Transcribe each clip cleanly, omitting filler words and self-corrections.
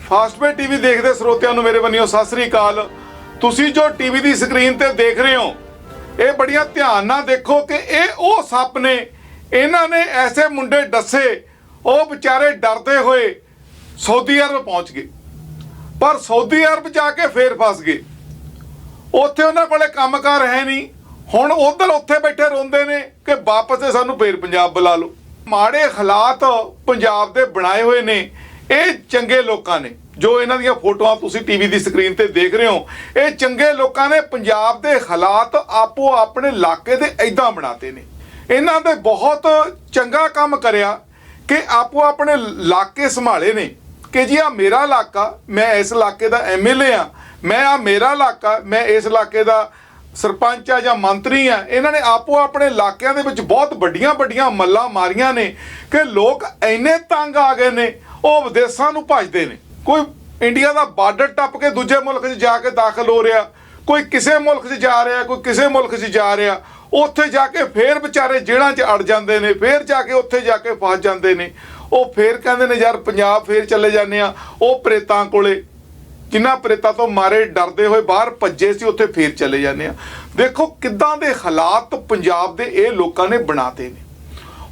Fastway TV ਦੇਖਦੇ ਸਰੋਤਿਆਂ ਨੂੰ ਮੇਰੇ ਵੱਲੋਂ ਸਤਿ ਸ੍ਰੀ ਅਕਾਲ। ਤੁਸੀਂ ਜੋ ਟੀਵੀ ਦੀ ਸਕਰੀਨ ਤੇ ਦੇਖ ਰਹੇ ਹੋ, ਇਹ ਬੜੀਆਂ ਧਿਆਨ ਨਾਲ ਦੇਖੋ ਕਿ ਇਹ ਉਹ ਸੱਪ ਨੇ। ਇਹਨਾਂ ਨੇ ਐਸੇ ਮੁੰਡੇ ਦੱਸੇ, ਉਹ ਵਿਚਾਰੇ ਡਰਦੇ ਹੋਏ ਸਾਊਦੀ ਅਰਬ ਪਹੁੰਚ ਗਏ, ਪਰ ਸਾਊਦੀ ਅਰਬ ਜਾ ਕੇ ਫੇਰ ਫਸ ਗਏ। ਉੱਥੇ ਉਹਨਾਂ ਕੋਲੇ ਕੰਮਕਾਰ ਹੈ ਨਹੀਂ। ਹੁਣ ਉਧਰ ਉੱਥੇ ਬੈਠੇ ਰੋਂਦੇ ਨੇ ਕਿ ਵਾਪਸ ਤੇ ਸਾਨੂੰ ਫੇਰ ਪੰਜਾਬ ਬੁਲਾ ਲਓ। ਮਾੜੇ ਹਾਲਾਤ ਪੰਜਾਬ ਦੇ ਬਣਾਏ ਹੋਏ ਨੇ ਇਹ ਚੰਗੇ ਲੋਕਾਂ ਨੇ। ਜੋ ਇਹਨਾਂ ਦੀਆਂ ਫੋਟੋਆਂ ਤੁਸੀਂ ਟੀਵੀ ਦੀ ਸਕਰੀਨ ਤੇ ਦੇਖ ਰਹੇ ਹੋ, ਇਹ ਚੰਗੇ ਲੋਕਾਂ ਨੇ ਪੰਜਾਬ ਦੇ ਹਾਲਾਤ ਆਪੋ ਆਪਣੇ ਇਲਾਕੇ ਦੇ ਐਦਾਂ ਬਣਾਤੇ ਨੇ। ਇਹਨਾਂ ਦੇ ਬਹੁਤ ਚੰਗਾ ਕੰਮ ਕਰਿਆ ਕਿ ਆਪੋ ਆਪਣੇ ਇਲਾਕੇ ਸੰਭਾਲੇ ਨੇ ਕਿ ਜੀ ਆ ਮੇਰਾ ਇਲਾਕਾ, ਮੈਂ ਇਸ ਇਲਾਕੇ ਦਾ ਐਮਐਲਏ ਆ, ਮੈਂ ਆ ਮੇਰਾ ਇਲਾਕਾ, ਮੈਂ ਇਸ ਇਲਾਕੇ ਦਾ ਸਰਪੰਚ ਆ ਜਾਂ ਮੰਤਰੀ ਆ। ਇਹਨਾਂ ਨੇ ਆਪੋ ਆਪਣੇ ਇਲਾਕਿਆਂ ਦੇ ਵਿੱਚ ਬਹੁਤ ਵੱਡੀਆਂ ਵੱਡੀਆਂ ਮੱਲਾਂ ਮਾਰੀਆਂ ਨੇ ਕਿ ਲੋਕ ਇੰਨੇ ਤੰਗ ਆ ਗਏ ਨੇ, ਉਹ ਵਿਦੇਸ਼ਾਂ ਨੂੰ ਭੱਜਦੇ ਨੇ। ਕੋਈ ਇੰਡੀਆ ਦਾ ਬਾਰਡਰ ਟੱਪ ਕੇ ਦੂਜੇ ਮੁਲਕ 'ਚ ਜਾ ਕੇ ਦਾਖਲ ਹੋ ਰਿਹਾ, ਕੋਈ ਕਿਸੇ ਮੁਲਕ 'ਚ ਜਾ ਰਿਹਾ, ਕੋਈ ਕਿਸੇ ਮੁਲਕ 'ਚ ਜਾ ਰਿਹਾ। ਉੱਥੇ ਜਾ ਕੇ ਫੇਰ ਵਿਚਾਰੇ ਜੇਲ੍ਹਾਂ 'ਚ ਅੜ ਜਾਂਦੇ ਨੇ, ਫੇਰ ਜਾ ਕੇ ਉੱਥੇ ਜਾ ਕੇ ਫਸ ਜਾਂਦੇ ਨੇ। ਉਹ ਫੇਰ ਕਹਿੰਦੇ ਨੇ ਯਾਰ ਪੰਜਾਬ ਫੇਰ ਚਲੇ ਜਾਂਦੇ ਆ ਉਹ ਪ੍ਰੇਤਾਂ ਕੋਲੇ, ਜਿਨ੍ਹਾਂ ਪ੍ਰੇਤਾਂ ਤੋਂ ਮਾਰੇ ਡਰਦੇ ਹੋਏ ਬਾਹਰ ਭੱਜੇ ਸੀ, ਉੱਥੇ ਫੇਰ ਚਲੇ ਜਾਂਦੇ ਆ। ਦੇਖੋ ਕਿੱਦਾਂ ਦੇ ਹਾਲਾਤ ਪੰਜਾਬ ਦੇ ਇਹ ਲੋਕਾਂ ਨੇ ਬਣਾਤੇ ਨੇ।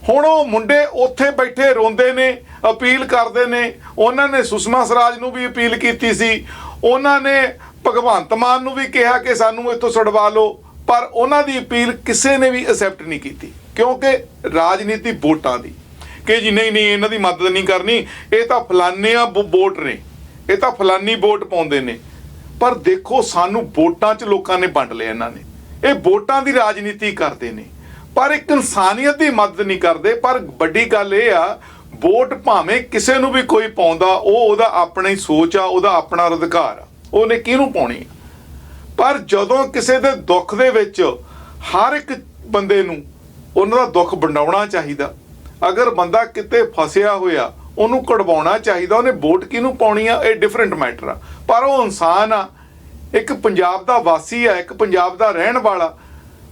ਹੁਣ ਉਹ ਮੁੰਡੇ ਉੱਥੇ ਬੈਠੇ ਰੋਂਦੇ ਨੇ, ਅਪੀਲ ਕਰਦੇ ਨੇ। ਉਹਨਾਂ ਨੇ ਸੁਸ਼ਮਾ ਸਵਰਾਜ ਨੂੰ ਵੀ ਅਪੀਲ ਕੀਤੀ ਸੀ, ਉਹਨਾਂ ਨੇ ਭਗਵੰਤ ਮਾਨ ਨੂੰ ਵੀ ਕਿਹਾ ਕਿ ਸਾਨੂੰ ਇੱਥੋਂ ਛੁਡਵਾ ਲਓ, ਪਰ ਉਹਨਾਂ ਦੀ ਅਪੀਲ ਕਿਸੇ ਨੇ ਵੀ ਐਕਸੈਪਟ ਨਹੀਂ ਕੀਤੀ, ਕਿਉਂਕਿ ਰਾਜਨੀਤੀ ਵੋਟਾਂ ਦੀ ਕਿ ਜੀ ਨਹੀਂ ਇਹਨਾਂ ਦੀ ਮਦਦ ਨਹੀਂ ਕਰਨੀ, ਇਹ ਤਾਂ ਫਲਾਨੇ ਆ ਵੋਟ ਨੇ, ਇਹ ਤਾਂ ਫਲਾਨੀ ਵੋਟ ਪਾਉਂਦੇ ਨੇ। ਪਰ ਦੇਖੋ ਸਾਨੂੰ ਵੋਟਾਂ 'ਚ ਲੋਕਾਂ ਨੇ ਵੰਡ ਲਿਆ। ਇਹਨਾਂ ਨੇ ਇਹ ਵੋਟਾਂ ਦੀ ਰਾਜਨੀਤੀ ਕਰਦੇ ਨੇ, ਪਰ ਇੱਕ ਇਨਸਾਨੀਅਤ ਦੀ ਮਦਦ ਨਹੀਂ ਕਰਦੇ। ਪਰ ਵੱਡੀ ਗੱਲ ਇਹ ਆ, ਵੋਟ ਭਾਵੇਂ ਕਿਸੇ ਨੂੰ ਵੀ ਕੋਈ ਪਾਉਂਦਾ, ਉਹਦਾ ਆਪਣੀ ਸੋਚ ਆ, ਉਹਦਾ ਆਪਣਾ ਅਧਿਕਾਰ ਆ, ਉਹਨੇ ਕਿਹਨੂੰ ਪਾਉਣੀ ਆ। ਪਰ ਜਦੋਂ ਕਿਸੇ ਦੇ ਦੁੱਖ ਦੇ ਵਿੱਚ ਹਰ ਇੱਕ ਬੰਦੇ ਨੂੰ ਉਹਨਾਂ ਦਾ ਦੁੱਖ ਵੰਡਾਉਣਾ ਚਾਹੀਦਾ। ਅਗਰ ਬੰਦਾ ਕਿਤੇ ਫਸਿਆ ਹੋਇਆ, ਉਹਨੂੰ ਕਢਵਾਉਣਾ ਚਾਹੀਦਾ। ਉਹਨੇ ਵੋਟ ਕਿਹਨੂੰ ਪਾਉਣੀ ਆ, ਇਹ ਡਿਫਰੈਂਟ ਮੈਟਰ ਆ। ਪਰ ਉਹ ਇਨਸਾਨ ਆ, ਇੱਕ ਪੰਜਾਬ ਦਾ ਵਾਸੀ ਆ, ਇੱਕ ਪੰਜਾਬ ਦਾ ਰਹਿਣ ਵਾਲਾ।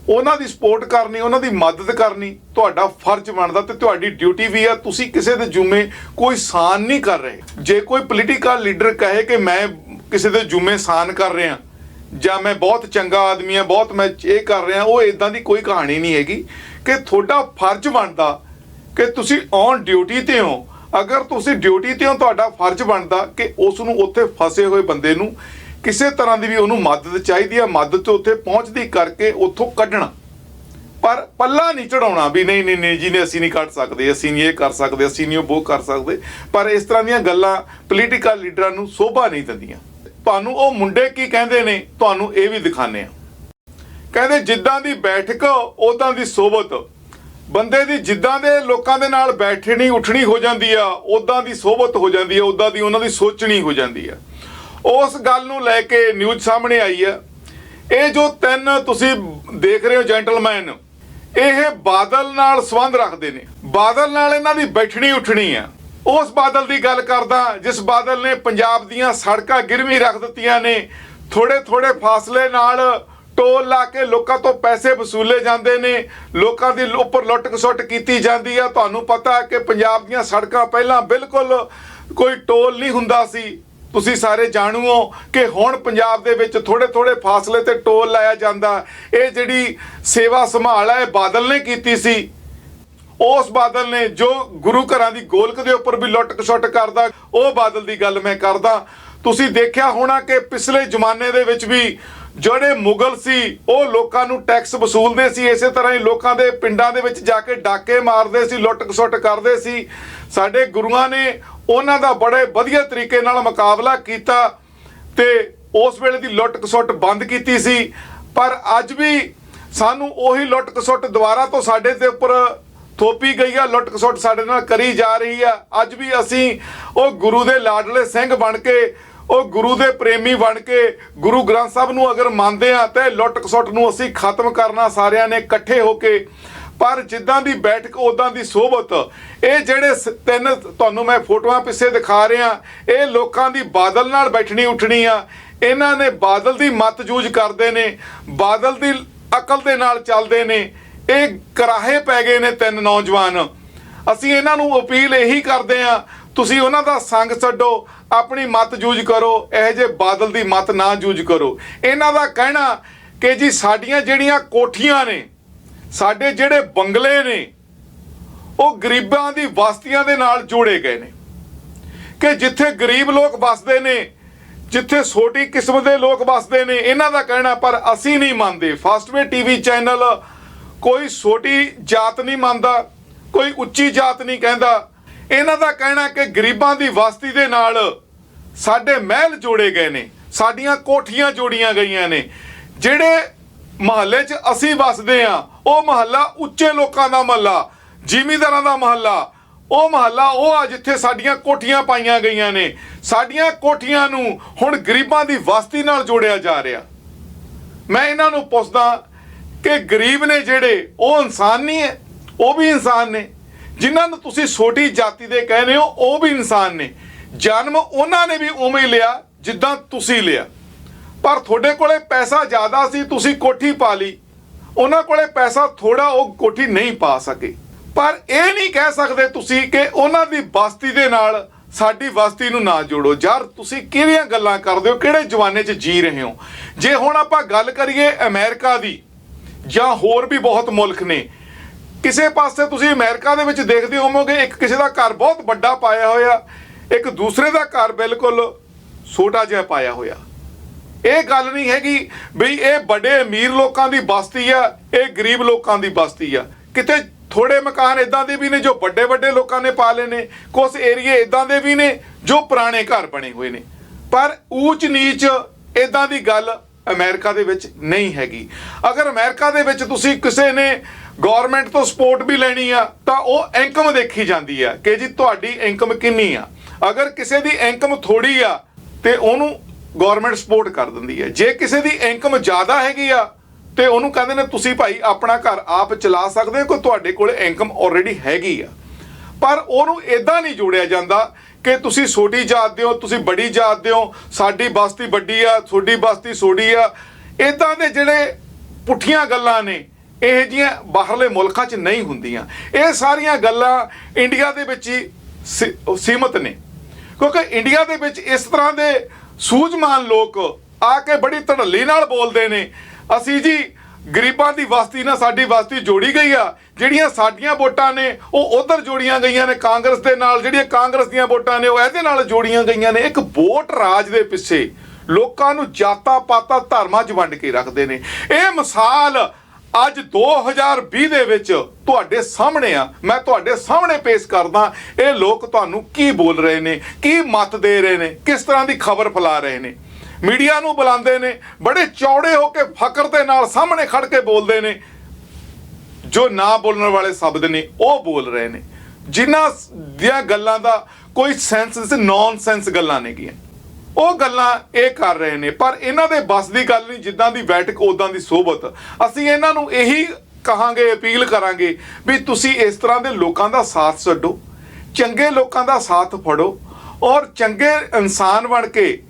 ਉਹਨਾਂ ਦੀ ਸਪੋਰਟ ਕਰਨੀ, ਉਹਨਾਂ ਦੀ ਮਦਦ ਕਰਨੀ ਤੁਹਾਡਾ ਫਰਜ਼ ਬਣਦਾ ਤੇ ਤੁਹਾਡੀ ਡਿਊਟੀ ਵੀ ਆ। ਤੁਸੀਂ ਕਿਸੇ ਦੇ ਜੁਮੇ ਕੋਈ ਸਾਨ ਨਹੀਂ ਕਰ ਰਹੇ। ਜੇ ਕੋਈ ਪੋਲੀਟੀਕਲ ਲੀਡਰ ਕਹੇ ਕਿ ਮੈਂ ਕਿਸੇ ਦੇ ਜੁਮੇ ਸਾਨ ਕਰ ਰਿਹਾ ਜਾਂ ਮੈਂ ਬਹੁਤ ਚੰਗਾ ਆਦਮੀ ਆ, ਬਹੁਤ ਮੈਂ ਇਹ ਕਰ ਰਿਹਾ, ਉਹ ਇਦਾਂ ਦੀ ਕੋਈ ਕਹਾਣੀ ਨਹੀਂ ਹੈਗੀ। ਕਿ ਤੁਹਾਡਾ ਫਰਜ਼ ਬਣਦਾ ਕਿ ਤੁਸੀਂ ਔਨ ਡਿਊਟੀ ਤੇ ਹੋ। ਅਗਰ ਤੁਸੀਂ ਡਿਊਟੀ ਤੇ ਹੋ, ਤੁਹਾਡਾ ਫਰਜ਼ ਬਣਦਾ ਕਿ ਉਸ ਨੂੰ ਉੱਥੇ ਫਸੇ ਹੋਏ ਬੰਦੇ ਨੂੰ ਕਿਸੇ ਤਰ੍ਹਾਂ ਦੀ ਵੀ ਉਹਨੂੰ ਮਦਦ ਚਾਹੀਦੀ ਆ, ਮਦਦ ਤੋਂ ਉੱਥੇ ਪਹੁੰਚਦੀ ਕਰਕੇ ਉੱਥੋਂ ਕੱਢਣਾ। ਪਰ ਪੱਲਾ ਨਹੀਂ ਚੜਾਉਣਾ ਵੀ ਨਹੀਂ ਜੀ ਨੇ ਅਸੀਂ ਨਹੀਂ ਕੱਢ ਸਕਦੇ, ਅਸੀਂ ਨਹੀਂ ਇਹ ਕਰ ਸਕਦੇ, ਅਸੀਂ ਨਹੀਂ ਉਹ ਕਰ ਸਕਦੇ। ਪਰ ਇਸ ਤਰ੍ਹਾਂ ਦੀਆਂ ਗੱਲਾਂ ਪੋਲੀਟੀਕਲ ਲੀਡਰਾਂ ਨੂੰ ਸ਼ੋਭਾ ਨਹੀਂ ਦਿੰਦੀਆਂ। ਤੁਹਾਨੂੰ ਉਹ ਮੁੰਡੇ ਕੀ ਕਹਿੰਦੇ ਨੇ, ਤੁਹਾਨੂੰ ਇਹ ਵੀ ਦਿਖਾਉਂਦੇ ਆ। ਕਹਿੰਦੇ ਜਿੱਦਾਂ ਦੀ ਬੈਠਕ ਉਦਾਂ ਦੀ ਸੋਭਤ। ਬੰਦੇ ਦੀ ਜਿੱਦਾਂ ਦੇ ਲੋਕਾਂ ਦੇ ਨਾਲ ਬੈਠਣੀ ਉੱਠਣੀ ਹੋ ਜਾਂਦੀ ਆ, ਉਦਾਂ ਦੀ ਸੋਭਤ ਹੋ ਜਾਂਦੀ ਆ, ਉਦਾਂ ਦੀ ਉਹਨਾਂ ਦੀ ਸੋਚਣੀ ਹੋ ਜਾਂਦੀ ਆ। ਉਸ ਗੱਲ ਨੂੰ ਲੈ ਕੇ ਨਿਊਜ਼ ਸਾਹਮਣੇ ਆਈ ਆ। ਇਹ ਜੋ ਤਿੰਨ ਤੁਸੀਂ ਦੇਖ ਰਹੇ ਹੋ ਜੈਂਟਲਮੈਨ, ਇਹ ਬਾਦਲ ਨਾਲ ਸੰਬੰਧ ਰੱਖਦੇ ਨੇ। ਬਾਦਲ ਨਾਲ ਇਹਨਾਂ ਦੀ ਬੈਠਣੀ ਉੱਠਣੀ ਆ। ਉਸ ਬਾਦਲ ਦੀ ਗੱਲ ਕਰਦਾ ਜਿਸ ਬਾਦਲ ਨੇ ਪੰਜਾਬ ਦੀਆਂ ਸੜਕਾਂ ਗਿਰਵੀ ਰੱਖ ਦਿੱਤੀਆਂ ਨੇ। ਥੋੜੇ ਥੋੜੇ ਫਾਸਲੇ ਨਾਲ ਟੋਲ ਲਾ ਕੇ ਲੋਕਾਂ ਤੋਂ ਪੈਸੇ ਵਸੂਲੇ ਜਾਂਦੇ ਨੇ, ਲੋਕਾਂ ਦੀ ਉੱਪਰ ਲੁੱਟ ਖਸੁੱਟ ਕੀਤੀ ਜਾਂਦੀ ਆ। ਤੁਹਾਨੂੰ ਪਤਾ ਕਿ ਪੰਜਾਬ ਦੀਆਂ ਸੜਕਾਂ ਪਹਿਲਾਂ ਬਿਲਕੁਲ ਕੋਈ ਟੋਲ ਨਹੀਂ ਹੁੰਦਾ ਸੀ। ਤੁਸੀਂ ਸਾਰੇ ਜਾਣੂ ਹੋ ਕਿ ਹੁਣ ਪੰਜਾਬ ਦੇ ਵਿੱਚ ਥੋੜੇ ਥੋੜੇ ਫਾਸਲੇ ਤੇ ਟੋਲ ਲਾਇਆ ਜਾਂਦਾ। ਇਹ ਜਿਹੜੀ ਸੇਵਾ ਸੰਭਾਲ ਹੈ ਬਾਦਲ ਨੇ ਕੀਤੀ ਸੀ। ਉਸ ਬਾਦਲ ਨੇ ਜੋ ਗੁਰੂ ਘਰਾਂ ਦੀ ਗੋਲਕ ਦੇ ਉੱਪਰ ਵੀ ਲੁੱਟ ਖਸੁੱਟ ਕਰਦਾ, ਉਹ ਬਾਦਲ ਦੀ ਗੱਲ ਮੈਂ ਕਰਦਾ। ਤੁਸੀਂ ਦੇਖਿਆ ਹੋਣਾ ਕਿ ਪਿਛਲੇ ਜ਼ਮਾਨੇ ਦੇ ਵਿੱਚ ਵੀ ਜਿਹੜੇ ਮੁਗਲ ਸੀ ਉਹ ਲੋਕਾਂ ਨੂੰ ਟੈਕਸ ਵਸੂਲਦੇ ਸੀ। ਇਸੇ ਤਰ੍ਹਾਂ ਹੀ ਲੋਕਾਂ ਦੇ ਪਿੰਡਾਂ ਦੇ ਵਿੱਚ ਜਾ ਕੇ ਡਾਕੇ ਮਾਰਦੇ ਸੀ, ਲੁੱਟ ਖਸੁੱਟ ਕਰਦੇ ਸੀ। ਸਾਡੇ ਗੁਰੂਆਂ ਨੇ ਉਹਨਾਂ ਦਾ ਬੜੇ ਵਧੀਆ ਤਰੀਕੇ ਨਾਲ ਮੁਕਾਬਲਾ ਕੀਤਾ ਤੇ ਉਸ ਵੇਲੇ ਦੀ ਲੁੱਟ ਖਸੁੱਟ ਬੰਦ ਕੀਤੀ ਸੀ। ਪਰ ਅੱਜ ਵੀ ਸਾਨੂੰ ਉਹੀ ਲੁੱਟ ਖਸੁੱਟ ਦੁਬਾਰਾ ਤੋਂ ਸਾਡੇ ਦੇ ਉੱਪਰ ਥੋਪੀ ਗਈ ਆ। ਲੁੱਟ ਖਸੁੱਟ ਸਾਡੇ ਨਾਲ ਕਰੀ ਜਾ ਰਹੀ ਆ। ਅੱਜ ਵੀ ਅਸੀਂ ਉਹ ਗੁਰੂ ਦੇ ਲਾਡਲੇ ਸਿੰਘ ਬਣ ਕੇ, ਉਹ ਗੁਰੂ ਦੇ ਪ੍ਰੇਮੀ ਬਣ ਕੇ ਗੁਰੂ ਗ੍ਰੰਥ ਸਾਹਿਬ ਨੂੰ ਅਗਰ ਮੰਨਦੇ ਆ ਤੇ ਲੁੱਟ ਖਸੁੱਟ ਨੂੰ ਅਸੀਂ ਖਤਮ ਕਰਨਾ ਸਾਰਿਆਂ ਨੇ ਇਕੱਠੇ ਹੋ ਕੇ। ਪਰ ਜਿੱਦਾਂ ਦੀ ਬੈਠਕ ਉਦਾਂ ਦੀ ਸੋਭਤ। ਇਹ ਜਿਹੜੇ ਤਿੰਨ ਤੁਹਾਨੂੰ ਮੈਂ ਫੋਟੋਆਂ ਪਿੱਛੇ ਦਿਖਾ ਰਿਹਾ, ਇਹ ਲੋਕਾਂ ਦੀ ਬਾਦਲ ਨਾਲ ਬੈਠਣੀ ਉੱਠਣੀ ਆ। ਇਹਨਾਂ ਨੇ ਬਾਦਲ ਦੀ ਮੱਤ ਜੂਝ ਕਰਦੇ ਨੇ, ਬਾਦਲ ਦੀ ਅਕਲ ਦੇ ਨਾਲ ਚੱਲਦੇ ਨੇ। ਇਹ ਕਰਾਹੇ ਪੈ ਗਏ ਨੇ ਤਿੰਨ ਨੌਜਵਾਨ। ਅਸੀਂ ਇਹਨਾਂ ਨੂੰ ਅਪੀਲ ਇਹੀ ਕਰਦੇ ਆ, ਤੁਸੀਂ ਉਹਨਾਂ ਦਾ ਸੰਗ ਛੱਡੋ, ਆਪਣੀ ਮਤ ਯੂਜ ਕਰੋ, ਇਹੋ ਜਿਹੇ ਬਾਦਲ ਦੀ ਮਤ ਨਾ ਯੂਜ ਕਰੋ। ਇਹਨਾਂ ਦਾ ਕਹਿਣਾ ਕਿ ਜੀ ਸਾਡੀਆਂ ਜਿਹੜੀਆਂ ਕੋਠੀਆਂ ਨੇ, ਸਾਡੇ ਜਿਹੜੇ ਬੰਗਲੇ ਨੇ, ਉਹ ਗਰੀਬਾਂ ਦੀ ਬਸਤੀਆਂ ਦੇ ਨਾਲ ਜੋੜੇ ਗਏ ਨੇ, ਕਿ ਜਿੱਥੇ ਗਰੀਬ ਲੋਕ ਵੱਸਦੇ ਨੇ, ਜਿੱਥੇ ਛੋਟੀ ਕਿਸਮ ਦੇ ਲੋਕ ਵੱਸਦੇ ਨੇ। ਇਹਨਾਂ ਦਾ ਕਹਿਣਾ ਪਰ ਅਸੀਂ ਨਹੀਂ ਮੰਨਦੇ। ਫਸਟਵੇ ਟੀਵੀ ਚੈਨਲ ਕੋਈ ਛੋਟੀ ਜਾਤ ਨਹੀਂ ਮੰਨਦਾ, ਕੋਈ ਉੱਚੀ ਜਾਤ ਨਹੀਂ ਕਹਿੰਦਾ। ਇਹਨਾਂ ਦਾ ਕਹਿਣਾ ਕਿ ਗਰੀਬਾਂ ਦੀ ਬਸਤੀ ਦੇ ਨਾਲ ਸਾਡੇ ਮਹਿਲ ਜੋੜੇ ਗਏ ਨੇ, ਸਾਡੀਆਂ ਕੋਠੀਆਂ ਜੋੜੀਆਂ ਗਈਆਂ ਨੇ। ਜਿਹੜੇ ਮਹੱਲੇ 'ਚ ਅਸੀਂ ਵੱਸਦੇ ਆ, ਉਹ ਮਹੱਲਾ ਉੱਚੇ ਲੋਕਾਂ ਦਾ ਮਹੱਲਾ, ਜ਼ਿਮੀਂਦਾਰਾਂ ਦਾ ਮਹੱਲਾ, ਉਹ ਮਹੱਲਾ ਉਹ ਆ ਜਿੱਥੇ ਸਾਡੀਆਂ ਕੋਠੀਆਂ ਪਾਈਆਂ ਗਈਆਂ ਨੇ। ਸਾਡੀਆਂ ਕੋਠੀਆਂ ਨੂੰ ਹੁਣ ਗਰੀਬਾਂ ਦੀ ਬਸਤੀ ਨਾਲ ਜੋੜਿਆ ਜਾ ਰਿਹਾ। ਮੈਂ ਇਹਨਾਂ ਨੂੰ ਪੁੱਛਦਾ ਕਿ ਗਰੀਬ ਨੇ ਜਿਹੜੇ, ਉਹ ਇਨਸਾਨ ਨਹੀਂ ਹੈ? ਉਹ ਵੀ ਇਨਸਾਨ ਨੇ। ਜਿਨ੍ਹਾਂ ਨੂੰ ਤੁਸੀਂ ਛੋਟੀ ਜਾਤੀ ਦੇ ਕਹਿੰਦੇ ਹੋ, ਉਹ ਵੀ ਇਨਸਾਨ ਨੇ। ਜਨਮ ਉਹਨਾਂ ਨੇ ਵੀ ਉਵੇਂ ਹੀ ਲਿਆ ਜਿੱਦਾਂ ਤੁਸੀਂ ਲਿਆ, ਪਰ ਤੁਹਾਡੇ ਕੋਲੇ ਪੈਸਾ ਜ਼ਿਆਦਾ ਸੀ, ਤੁਸੀਂ ਕੋਠੀ ਪਾ ਲਈ। ਉਹਨਾਂ ਕੋਲੇ ਪੈਸਾ ਥੋੜਾ, ਉਹ ਕੋਠੀ ਨਹੀਂ ਪਾ ਸਕੇ। ਪਰ ਇਹ ਨਹੀਂ ਕਹਿ ਸਕਦੇ ਤੁਸੀਂ ਕਿ ਉਹਨਾਂ ਦੀ ਬਸਤੀ ਦੇ ਨਾਲ ਸਾਡੀ ਬਸਤੀ ਨੂੰ ਨਾ ਜੋੜੋ। ਯਾਰ ਤੁਸੀਂ ਕਿਹੜੀਆਂ ਗੱਲਾਂ ਕਰਦੇ ਹੋ? ਕਿਹੜੇ ਜਵਾਨੇ 'ਚ ਜੀ ਰਹੇ ਹੋ? ਜੇ ਹੁਣ ਆਪਾਂ ਗੱਲ ਕਰੀਏ ਅਮਰੀਕਾ ਦੀ ਜਾਂ ਹੋਰ ਵੀ ਬਹੁਤ ਮੁਲਕ ਨੇ, ਕਿਸੇ ਪਾਸੇ ਤੁਸੀਂ ਅਮਰੀਕਾ ਦੇ ਵਿੱਚ ਦੇਖਦੇ ਹੋਵੋਗੇ ਇੱਕ ਕਿਸੇ ਦਾ ਘਰ ਬਹੁਤ ਵੱਡਾ ਪਾਇਆ ਹੋਇਆ, ਇੱਕ ਦੂਸਰੇ ਦਾ ਘਰ ਬਿਲਕੁਲ ਛੋਟਾ ਜਿਹਾ ਪਾਇਆ ਹੋਇਆ। ਇਹ ਗੱਲ ਨਹੀਂ ਹੈਗੀ ਵੀ ਇਹ ਵੱਡੇ ਅਮੀਰ ਲੋਕਾਂ ਦੀ ਬਸਤੀ ਆ, ਇਹ ਗਰੀਬ ਲੋਕਾਂ ਦੀ ਬਸਤੀ ਆ। ਕਿਤੇ ਥੋੜੇ ਮਕਾਨ ਇਦਾਂ ਦੇ ਵੀ ਨੇ ਜੋ ਵੱਡੇ ਵੱਡੇ ਲੋਕਾਂ ਨੇ ਪਾ ਲਏ ਨੇ, ਕੁਝ ਏਰੀਏ ਇਦਾਂ ਦੇ ਵੀ ਨੇ ਜੋ ਪੁਰਾਣੇ ਘਰ ਬਣੇ ਹੋਏ ਨੇ। ਪਰ ਊਚ ਨੀਚ ਇਦਾਂ ਦੀ ਗੱਲ ਅਮਰੀਕਾ ਦੇ ਵਿੱਚ ਨਹੀਂ ਹੈਗੀ। ਅਗਰ ਅਮਰੀਕਾ ਦੇ ਵਿੱਚ ਤੁਸੀਂ ਕਿਸੇ ਨੇ ਗਵਰਨਮੈਂਟ ਤੋਂ ਸਪੋਰਟ ਵੀ ਲੈਣੀ ਆ ਤਾਂ ਉਹ ਇਨਕਮ ਦੇਖੀ ਜਾਂਦੀ ਆ ਕਿ ਜੀ ਤੁਹਾਡੀ ਇਨਕਮ ਕਿੰਨੀ ਆ। ਅਗਰ ਕਿਸੇ ਦੀ ਇਨਕਮ ਥੋੜੀ ਆ ਤੇ ਉਹਨੂੰ ਗਵਰਨਮੈਂਟ ਸਪੋਰਟ ਕਰ ਦਿੰਦੀ ਹੈ। ਜੇ ਕਿਸੇ ਦੀ ਇਨਕਮ ਜ਼ਿਆਦਾ ਹੈਗੀ ਆ ਤੇ ਉਹਨੂੰ ਕਹਿੰਦੇ ਨੇ ਤੁਸੀਂ ਭਾਈ ਆਪਣਾ ਘਰ ਆਪ ਚਲਾ ਸਕਦੇ ਹੋ, ਕੋਈ ਤੁਹਾਡੇ ਕੋਲ ਇਨਕਮ ਆਲਰੇਡੀ ਹੈਗੀ ਆ। ਪਰ ਉਹਨੂੰ ਇਦਾਂ ਨਹੀਂ ਜੋੜਿਆ ਜਾਂਦਾ ਕਿ ਤੁਸੀਂ ਛੋਟੀ ਜਾਤ ਦੇ ਹੋ, ਤੁਸੀਂ ਬੜੀ ਜਾਤ ਦੇ ਹੋ, ਸਾਡੀ ਬਸਤੀ ਵੱਡੀ ਆ, ਤੁਹਾਡੀ ਬਸਤੀ ਛੋਟੀ ਆ। ਇਦਾਂ ਦੇ ਜਿਹੜੇ ਪੁੱਠੀਆਂ ਗੱਲਾਂ ਨੇ, ਇਹ ਜਿਹੀਆਂ ਬਾਹਰਲੇ ਮੁਲਕਾਂ 'ਚ ਨਹੀਂ ਹੁੰਦੀਆਂ। ਇਹ ਸਾਰੀਆਂ ਗੱਲਾਂ ਇੰਡੀਆ ਦੇ ਵਿੱਚ ਹੀ ਸੀਮਤ ਨੇ, ਕਿਉਂਕਿ ਇੰਡੀਆ ਦੇ ਵਿੱਚ ਇਸ ਤਰ੍ਹਾਂ ਦੇ ਸੂਝਵਾਨ ਲੋਕ ਆ ਕੇ ਬੜੀ ਧੜੱਲੀ ਨਾਲ ਬੋਲਦੇ ਨੇ, ਅਸੀਂ ਜੀ ਗਰੀਬਾਂ ਦੀ ਬਸਤੀ ਨਾਲ ਸਾਡੀ ਬਸਤੀ ਜੋੜੀ ਗਈ ਆ। ਜਿਹੜੀਆਂ ਸਾਡੀਆਂ ਵੋਟਾਂ ਨੇ ਉਹ ਉਧਰ ਜੋੜੀਆਂ ਗਈਆਂ ਨੇ ਕਾਂਗਰਸ ਦੇ ਨਾਲ, ਜਿਹੜੀਆਂ ਕਾਂਗਰਸ ਦੀਆਂ ਵੋਟਾਂ ਨੇ ਉਹ ਇਹਦੇ ਨਾਲ ਜੋੜੀਆਂ ਗਈਆਂ ਨੇ। ਇੱਕ ਵੋਟ ਰਾਜ ਦੇ ਪਿੱਛੇ ਲੋਕਾਂ ਨੂੰ ਜਾਤਾਂ ਪਾਤਾਂ ਧਰਮਾਂ 'ਚ ਵੰਡ ਕੇ ਰੱਖਦੇ ਨੇ। ਇਹ ਮਿਸਾਲ ਅੱਜ 2020 ਦੇ ਵਿੱਚ ਤੁਹਾਡੇ ਸਾਹਮਣੇ ਆ। ਮੈਂ ਤੁਹਾਡੇ ਸਾਹਮਣੇ ਪੇਸ਼ ਕਰਦਾ ਇਹ ਲੋਕ ਤੁਹਾਨੂੰ ਕੀ ਬੋਲ ਰਹੇ ਨੇ, ਕੀ ਮਤ ਦੇ ਰਹੇ ਨੇ, ਕਿਸ ਤਰ੍ਹਾਂ ਦੀ ਖਬਰ ਫੈਲਾ ਰਹੇ ਨੇ। ਮੀਡੀਆ ਨੂੰ ਬੁਲਾਉਂਦੇ ਨੇ, ਬੜੇ ਚੌੜੇ ਹੋ ਕੇ ਫਖਰ ਦੇ ਨਾਲ ਸਾਹਮਣੇ ਖੜ ਕੇ ਬੋਲਦੇ ਨੇ। ਜੋ ਨਾ ਬੋਲਣ ਵਾਲੇ ਸ਼ਬਦ ਨੇ ਉਹ ਬੋਲ ਰਹੇ ਨੇ, ਜਿਨ੍ਹਾਂ ਦੀਆਂ ਗੱਲਾਂ ਦਾ ਕੋਈ ਸੈਂਸ ਨੌਨਸੈਂਸ ਗੱਲਾਂ ਨੇਗੀਆਂ, ਉਹ ਗੱਲਾਂ ਇਹ ਕਰ ਰਹੇ ਨੇ। ਪਰ ਇਹਨਾਂ ਦੇ ਬਸ ਦੀ ਗੱਲ ਨਹੀਂ, ਜਿੱਦਾਂ ਦੀ ਬੈਠਕ ਉਦਾਂ ਦੀ ਸੋਭਤ। ਅਸੀਂ ਇਹਨਾਂ ਨੂੰ ਇਹੀ ਕਹਾਂਗੇ, ਅਪੀਲ ਕਰਾਂਗੇ ਵੀ ਤੁਸੀਂ ਇਸ ਤਰ੍ਹਾਂ ਦੇ ਲੋਕਾਂ ਦਾ ਸਾਥ ਛੱਡੋ, ਚੰਗੇ ਲੋਕਾਂ ਦਾ ਸਾਥ ਫੜੋ ਔਰ ਚੰਗੇ ਇਨਸਾਨ ਬਣ ਕੇ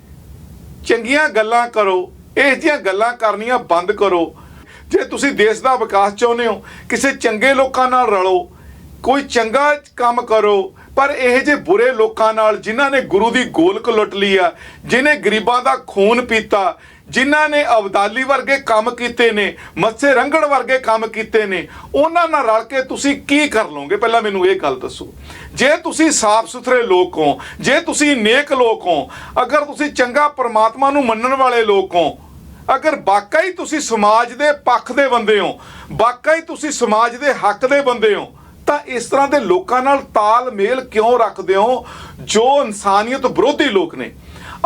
ਚੰਗੀਆਂ ਗੱਲਾਂ ਕਰੋ। ਇਹ ਜਿਹੀਆਂ ਗੱਲਾਂ ਕਰਨੀਆਂ ਬੰਦ ਕਰੋ। ਜੇ ਤੁਸੀਂ ਦੇਸ਼ ਦਾ ਵਿਕਾਸ ਚਾਹੁੰਦੇ ਹੋ, ਕਿਸੇ ਚੰਗੇ ਲੋਕਾਂ ਨਾਲ ਰਲੋ, ਕੋਈ ਚੰਗਾ ਕੰਮ ਕਰੋ। ਪਰ ਇਹ ਜਿਹੇ ਬੁਰੇ ਲੋਕਾਂ ਨਾਲ, ਜਿਨ੍ਹਾਂ ਨੇ ਗੁਰੂ ਦੀ ਗੋਲਕ ਲੁੱਟ ਲਈ ਆ, ਜਿਨ੍ਹਾਂ ਗਰੀਬਾਂ ਦਾ ਖੂਨ ਪੀਤਾ, ਜਿਨ੍ਹਾਂ ਨੇ ਅਬਦਾਲੀ ਵਰਗੇ ਕੰਮ ਕੀਤੇ ਨੇ, ਮੱਸੇ ਰੰਗੜ ਵਰਗੇ ਕੰਮ ਕੀਤੇ ਨੇ, ਉਹਨਾਂ ਨਾਲ ਰਲ ਕੇ ਤੁਸੀਂ ਕੀ ਕਰ ਲਓਗੇ? ਪਹਿਲਾਂ ਮੈਨੂੰ ਇਹ ਗੱਲ ਦੱਸੋ। ਜੇ ਤੁਸੀਂ ਸਾਫ਼ ਸੁਥਰੇ ਲੋਕ ਹੋ, ਜੇ ਤੁਸੀਂ ਨੇਕ ਲੋਕ ਹੋ, ਅਗਰ ਤੁਸੀਂ ਚੰਗਾ ਪਰਮਾਤਮਾ ਨੂੰ ਮੰਨਣ ਵਾਲੇ ਲੋਕ ਹੋ, ਅਗਰ ਵਾਕਈ ਤੁਸੀਂ ਸਮਾਜ ਦੇ ਪੱਖ ਦੇ ਬੰਦੇ ਹੋ, ਵਾਕਈ ਤੁਸੀਂ ਸਮਾਜ ਦੇ ਹੱਕ ਦੇ ਬੰਦੇ ਹੋ, ਤਾਂ ਇਸ ਤਰ੍ਹਾਂ ਦੇ ਲੋਕਾਂ ਨਾਲ ਤਾਲਮੇਲ ਕਿਉਂ ਰੱਖਦੇ ਹੋ ਜੋ ਇਨਸਾਨੀਅਤ ਵਿਰੋਧੀ ਲੋਕ ਨੇ?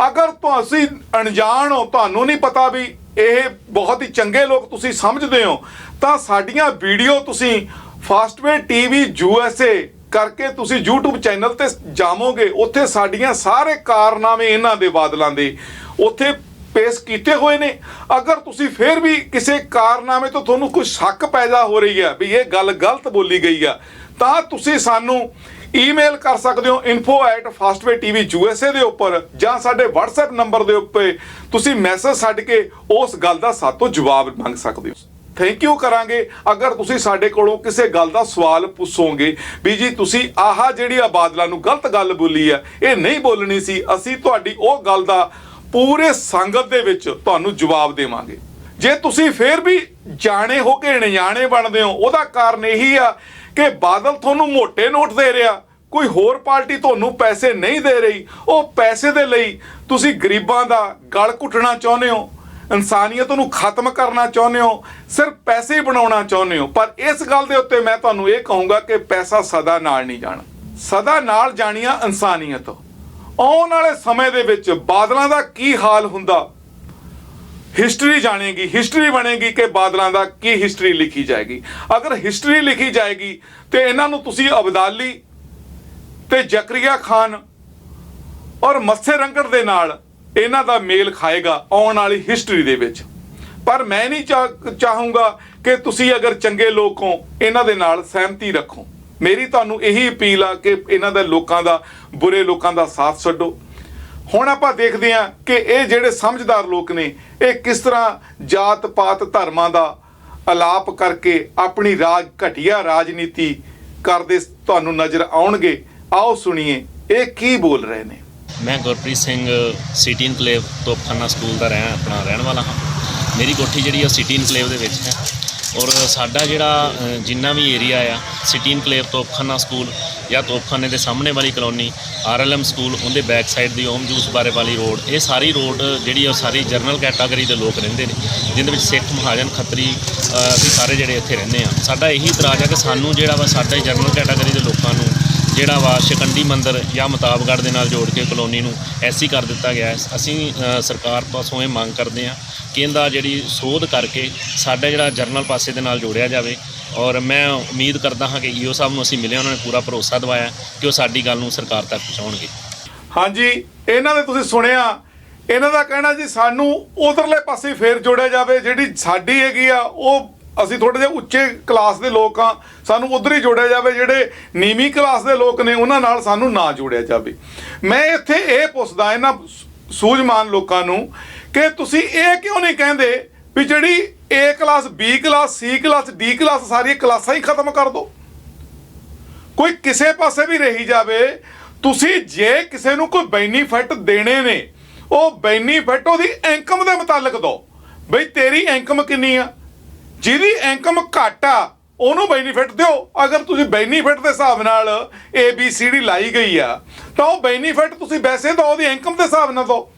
ਅਗਰ ਤੁਸੀਂ ਅਣਜਾਣ ਹੋ, ਤੁਹਾਨੂੰ ਨਹੀਂ ਪਤਾ ਵੀ ਇਹ ਬਹੁਤ ਹੀ ਚੰਗੇ ਲੋਕ ਤੁਸੀਂ ਸਮਝਦੇ ਹੋ, ਤਾਂ ਸਾਡੀਆਂ ਵੀਡੀਓ ਤੁਸੀਂ ਫਾਸਟਵੇ ਟੀਵੀ USA ਕਰਕੇ ਤੁਸੀਂ YouTube ਚੈਨਲ ਤੇ ਜਾਵੋਗੇ, ਉੱਥੇ ਸਾਡੀਆਂ ਸਾਰੇ ਕਾਰਨਾਮੇ ਇਹਨਾਂ ਦੇ ਬਾਦਲਾਂ ਦੇ ਉੱਥੇ ਪੇਸ਼ ਕੀਤੇ ਹੋਏ ਨੇ। ਅਗਰ ਤੁਸੀਂ ਫਿਰ ਵੀ ਕਿਸੇ ਕਾਰਨਾਮੇ ਤੋਂ ਤੁਹਾਨੂੰ ਕੋਈ ਸ਼ੱਕ ਪੈਦਾ ਹੋ ਰਹੀ ਹੈ ਵੀ ਇਹ ਗੱਲ ਗਲਤ ਬੋਲੀ ਗਈ ਆ, ਤਾਂ ਤੁਸੀਂ ਸਾਨੂੰ ਈਮੇਲ ਕਰ ਸਕਦੇ ਹੋ info@fastwaytvUSA ਦੇ ਉੱਪਰ, ਜਾਂ ਸਾਡੇ WhatsApp ਨੰਬਰ ਦੇ ਉੱਪਰ ਤੁਸੀਂ ਮੈਸੇਜ ਛੱਡ ਕੇ ਉਸ ਗੱਲ ਦਾ ਸਾਤੋਂ ਜਵਾਬ ਮੰਗ ਸਕਦੇ ਹੋ। ਥੈਂਕ ਯੂ ਕਰਾਂਗੇ ਅਗਰ ਤੁਸੀਂ ਸਾਡੇ ਕੋਲੋਂ ਕਿਸੇ ਗੱਲ ਦਾ ਸਵਾਲ ਪੁੱਛੋਗੇ ਵੀ ਜੀ ਤੁਸੀਂ ਆਹ ਜਿਹੜੀ ਆ ਬਾਦਲਾਂ ਨੂੰ ਗਲਤ ਗੱਲ ਬੋਲੀ ਆ, ਇਹ ਨਹੀਂ ਬੋਲਣੀ ਸੀ, ਅਸੀਂ ਤੁਹਾਡੀ ਉਹ ਗੱਲ ਦਾ ਪੂਰੇ ਸੰਗਤ ਦੇ ਵਿੱਚ ਤੁਹਾਨੂੰ ਜਵਾਬ ਦੇਵਾਂਗੇ। ਜੇ ਤੁਸੀਂ ਫੇਰ ਵੀ ਜਾਣੇ ਹੋ ਕੇ ਅਣਜਾਣੇ ਬਣਦੇ ਹੋ, ਉਹਦਾ ਕਾਰਨ ਇਹੀ ਆ ਕਿ ਬਾਦਲ ਤੁਹਾਨੂੰ ਮੋਟੇ ਨੋਟ ਦੇ ਰਿਹਾ, ਕੋਈ ਹੋਰ ਪਾਰਟੀ ਤੁਹਾਨੂੰ ਪੈਸੇ ਨਹੀਂ ਦੇ ਰਹੀ। ਉਹ ਪੈਸੇ ਦੇ ਲਈ ਤੁਸੀਂ ਗਰੀਬਾਂ ਦਾ ਗਲ ਘੁੱਟਣਾ ਚਾਹੁੰਦੇ ਹੋ, ਇਨਸਾਨੀਅਤ ਨੂੰ ਖਤਮ ਕਰਨਾ ਚਾਹੁੰਦੇ ਹੋ, ਸਿਰਫ ਪੈਸੇ ਹੀ ਬਣਾਉਣਾ ਚਾਹੁੰਦੇ ਹੋ। ਪਰ ਇਸ ਗੱਲ ਦੇ ਉੱਤੇ ਮੈਂ ਤੁਹਾਨੂੰ ਇਹ ਕਹੂੰਗਾ ਕਿ ਪੈਸਾ ਸਦਾ ਨਾਲ ਨਹੀਂ ਜਾਣਾ, ਸਦਾ ਨਾਲ ਜਾਣੀਆਂ ਇਨਸਾਨੀਅਤ। ਆਉਣ ਵਾਲੇ ਸਮੇਂ ਦੇ ਵਿੱਚ ਬਾਦਲਾਂ ਦਾ ਕੀ ਹਾਲ ਹੁੰਦਾ, ਹਿਸਟਰੀ ਜਾਣੇਗੀ, ਹਿਸਟਰੀ ਬਣੇਗੀ ਕਿ ਬਾਦਲਾਂ ਦਾ ਕੀ ਹਿਸਟਰੀ ਲਿਖੀ ਜਾਏਗੀ। ਅਗਰ ਹਿਸਟਰੀ ਲਿਖੀ ਜਾਏਗੀ ਤੇ ਇਹਨਾਂ ਨੂੰ ਤੁਸੀਂ ਅਬਦਾਲੀ ਤੇ ਜ਼ਕਰੀਆ ਖਾਨ ਔਰ ਮੱਸੇ ਰੰਗੜ ਦੇ ਨਾਲ ਇਹਨਾਂ ਦਾ ਮੇਲ ਖਾਏਗਾ ਆਉਣ ਵਾਲੀ ਹਿਸਟਰੀ ਦੇ ਵਿੱਚ। ਪਰ ਮੈਂ ਨਹੀਂ ਚਾਹੂੰਗਾ ਕਿ ਤੁਸੀਂ ਅਗਰ ਚੰਗੇ ਲੋਕ ਹੋ ਇਹਨਾਂ ਦੇ ਨਾਲ ਸਹਿਮਤੀ ਰੱਖੋ। ਮੇਰੀ ਤੁਹਾਨੂੰ ਇਹੀ ਅਪੀਲ ਆ ਕਿ ਇਹਨਾਂ ਦੇ ਲੋਕਾਂ ਦਾ, ਬੁਰੇ ਲੋਕਾਂ ਦਾ ਸਾਥ ਛੱਡੋ। ਹੁਣ ਆਪਾਂ ਦੇਖਦੇ ਹਾਂ ਕਿ ਇਹ ਜਿਹੜੇ ਸਮਝਦਾਰ ਲੋਕ ਨੇ ਇਹ ਕਿਸ ਤਰ੍ਹਾਂ ਜਾਤ ਪਾਤ ਧਰਮਾਂ ਦਾ ਅਲਾਪ ਕਰਕੇ ਆਪਣੀ ਘਟੀਆ ਰਾਜਨੀਤੀ ਕਰਦੇ ਤੁਹਾਨੂੰ ਨਜ਼ਰ ਆਉਣਗੇ। ਆਓ ਸੁਣੀਏ ਇਹ ਕੀ ਬੋਲ ਰਹੇ ਨੇ। मैं Gurpreet Singh city enclave Topkhana school का रहन वाला हाँ। मेरी कोठी जी सिटी इनकलेव दे विच है और साडा जिहड़ा जिन्ना भी एरिया आ सिटी इनकलेव तोपखाना स्कूल या तोपखाने के सामने वाली कलोनी RLM स्कूल उनके बैक साइड की ओम जूस बारे वाली रोड, ये सारी रोड जी सारी जनरल कैटागरी के लोग रहिंदे ने, जिन्हें सिख महाजन खत्तरी भी सारे जिहड़े इत्थे रहिंदे आ। साडा यही इतराज़ है कि सानू जिहड़ा वा साडे जनरल कैटागरी के लोगों नूं ਜਿਹੜਾ ਵਾ ਸ਼ਿਕੰਡੀ ਮੰਦਰ ਜਾਂ ਮੁਤਾਬਗੜ੍ਹ ਦੇ ਨਾਲ ਜੋੜ ਕੇ ਕਲੋਨੀ ਨੂੰ ਐਸੀ ਕਰ ਦਿੱਤਾ ਗਿਆ ਹੈ। ਅਸੀਂ ਸਰਕਾਰ ਪਾਸੋਂ ਇਹ ਮੰਗ ਕਰਦੇ ਹਾਂ ਕਿ ਇਹਦਾ ਜਿਹੜੀ ਸੋਧ ਕਰਕੇ ਸਾਡਾ ਜਿਹੜਾ ਜਰਨਲ ਪਾਸੇ ਦੇ ਨਾਲ ਜੋੜਿਆ ਜਾਵੇ। ਔਰ ਮੈਂ ਉਮੀਦ ਕਰਦਾ ਹਾਂ ਕਿ ਈਓ ਸਾਹਿਬ ਨੂੰ ਅਸੀਂ ਮਿਲੇ, ਉਹਨਾਂ ਨੇ ਪੂਰਾ ਭਰੋਸਾ ਦਿਵਾਇਆ ਕਿ ਉਹ ਸਾਡੀ ਗੱਲ ਨੂੰ ਸਰਕਾਰ ਤੱਕ ਪਹੁੰਚਾਉਣਗੇ। ਹਾਂਜੀ, ਇਹਨਾਂ ਦੇ ਤੁਸੀਂ ਸੁਣਿਆ, ਇਹਨਾਂ ਦਾ ਕਹਿਣਾ ਜੀ ਸਾਨੂੰ ਉਧਰਲੇ ਪਾਸੇ ਫੇਰ ਜੋੜਿਆ ਜਾਵੇ, ਜਿਹੜੀ ਸਾਡੀ ਹੈਗੀ ਆ ਉਹ ਅਸੀਂ ਥੋੜ੍ਹੇ ਜਿਹੇ ਉੱਚੇ ਕਲਾਸ ਦੇ ਲੋਕ ਹਾਂ, ਸਾਨੂੰ ਉਧਰ ਹੀ ਜੋੜਿਆ ਜਾਵੇ, ਜਿਹੜੇ ਨੀਵੀਂ ਕਲਾਸ ਦੇ ਲੋਕ ਨੇ ਉਹਨਾਂ ਨਾਲ ਸਾਨੂੰ ਨਾ ਜੋੜਿਆ ਜਾਵੇ। ਮੈਂ ਇੱਥੇ ਇਹ ਪੁੱਛਦਾ ਇਹਨਾਂ ਸੂਝਵਾਨ ਲੋਕਾਂ ਨੂੰ ਕਿ ਤੁਸੀਂ ਇਹ ਕਿਉਂ ਨਹੀਂ ਕਹਿੰਦੇ ਵੀ ਜਿਹੜੀ A class, B class, C class, D class ਸਾਰੀਆਂ ਕਲਾਸਾਂ ਹੀ ਖਤਮ ਕਰ ਦਿਓ, ਕੋਈ ਕਿਸੇ ਪਾਸੇ ਵੀ ਰਹੀ ਜਾਵੇ। ਤੁਸੀਂ ਜੇ ਕਿਸੇ ਨੂੰ ਕੋਈ ਬੈਨੀਫਿਟ ਦੇਣੇ ਨੇ ਉਹ ਬੈਨੀਫਿਟ ਉਹਦੀ ਇਨਕਮ ਦੇ ਮੁਤਾਲਕ ਦਿਓ। ਬਈ ਤੇਰੀ ਇਨਕਮ ਕਿੰਨੀ ਆ, ਜਿਹਦੀ ਇਨਕਮ ਘੱਟ ਆ ਉਹਨੂੰ ਬੈਨੀਫਿਟ ਦਿਓ। ਅਗਰ ਤੁਸੀਂ ਬੈਨੀਫਿਟ ਦੇ ਹਿਸਾਬ ਨਾਲ ABCD ਲਾਈ ਗਈ ਆ ਤਾਂ ਉਹ ਬੈਨੀਫਿਟ ਤੁਸੀਂ ਵੈਸੇ ਦਿਓ, ਉਹਦੀ ਇਨਕਮ ਦੇ ਹਿਸਾਬ ਨਾਲ ਦਿਓ।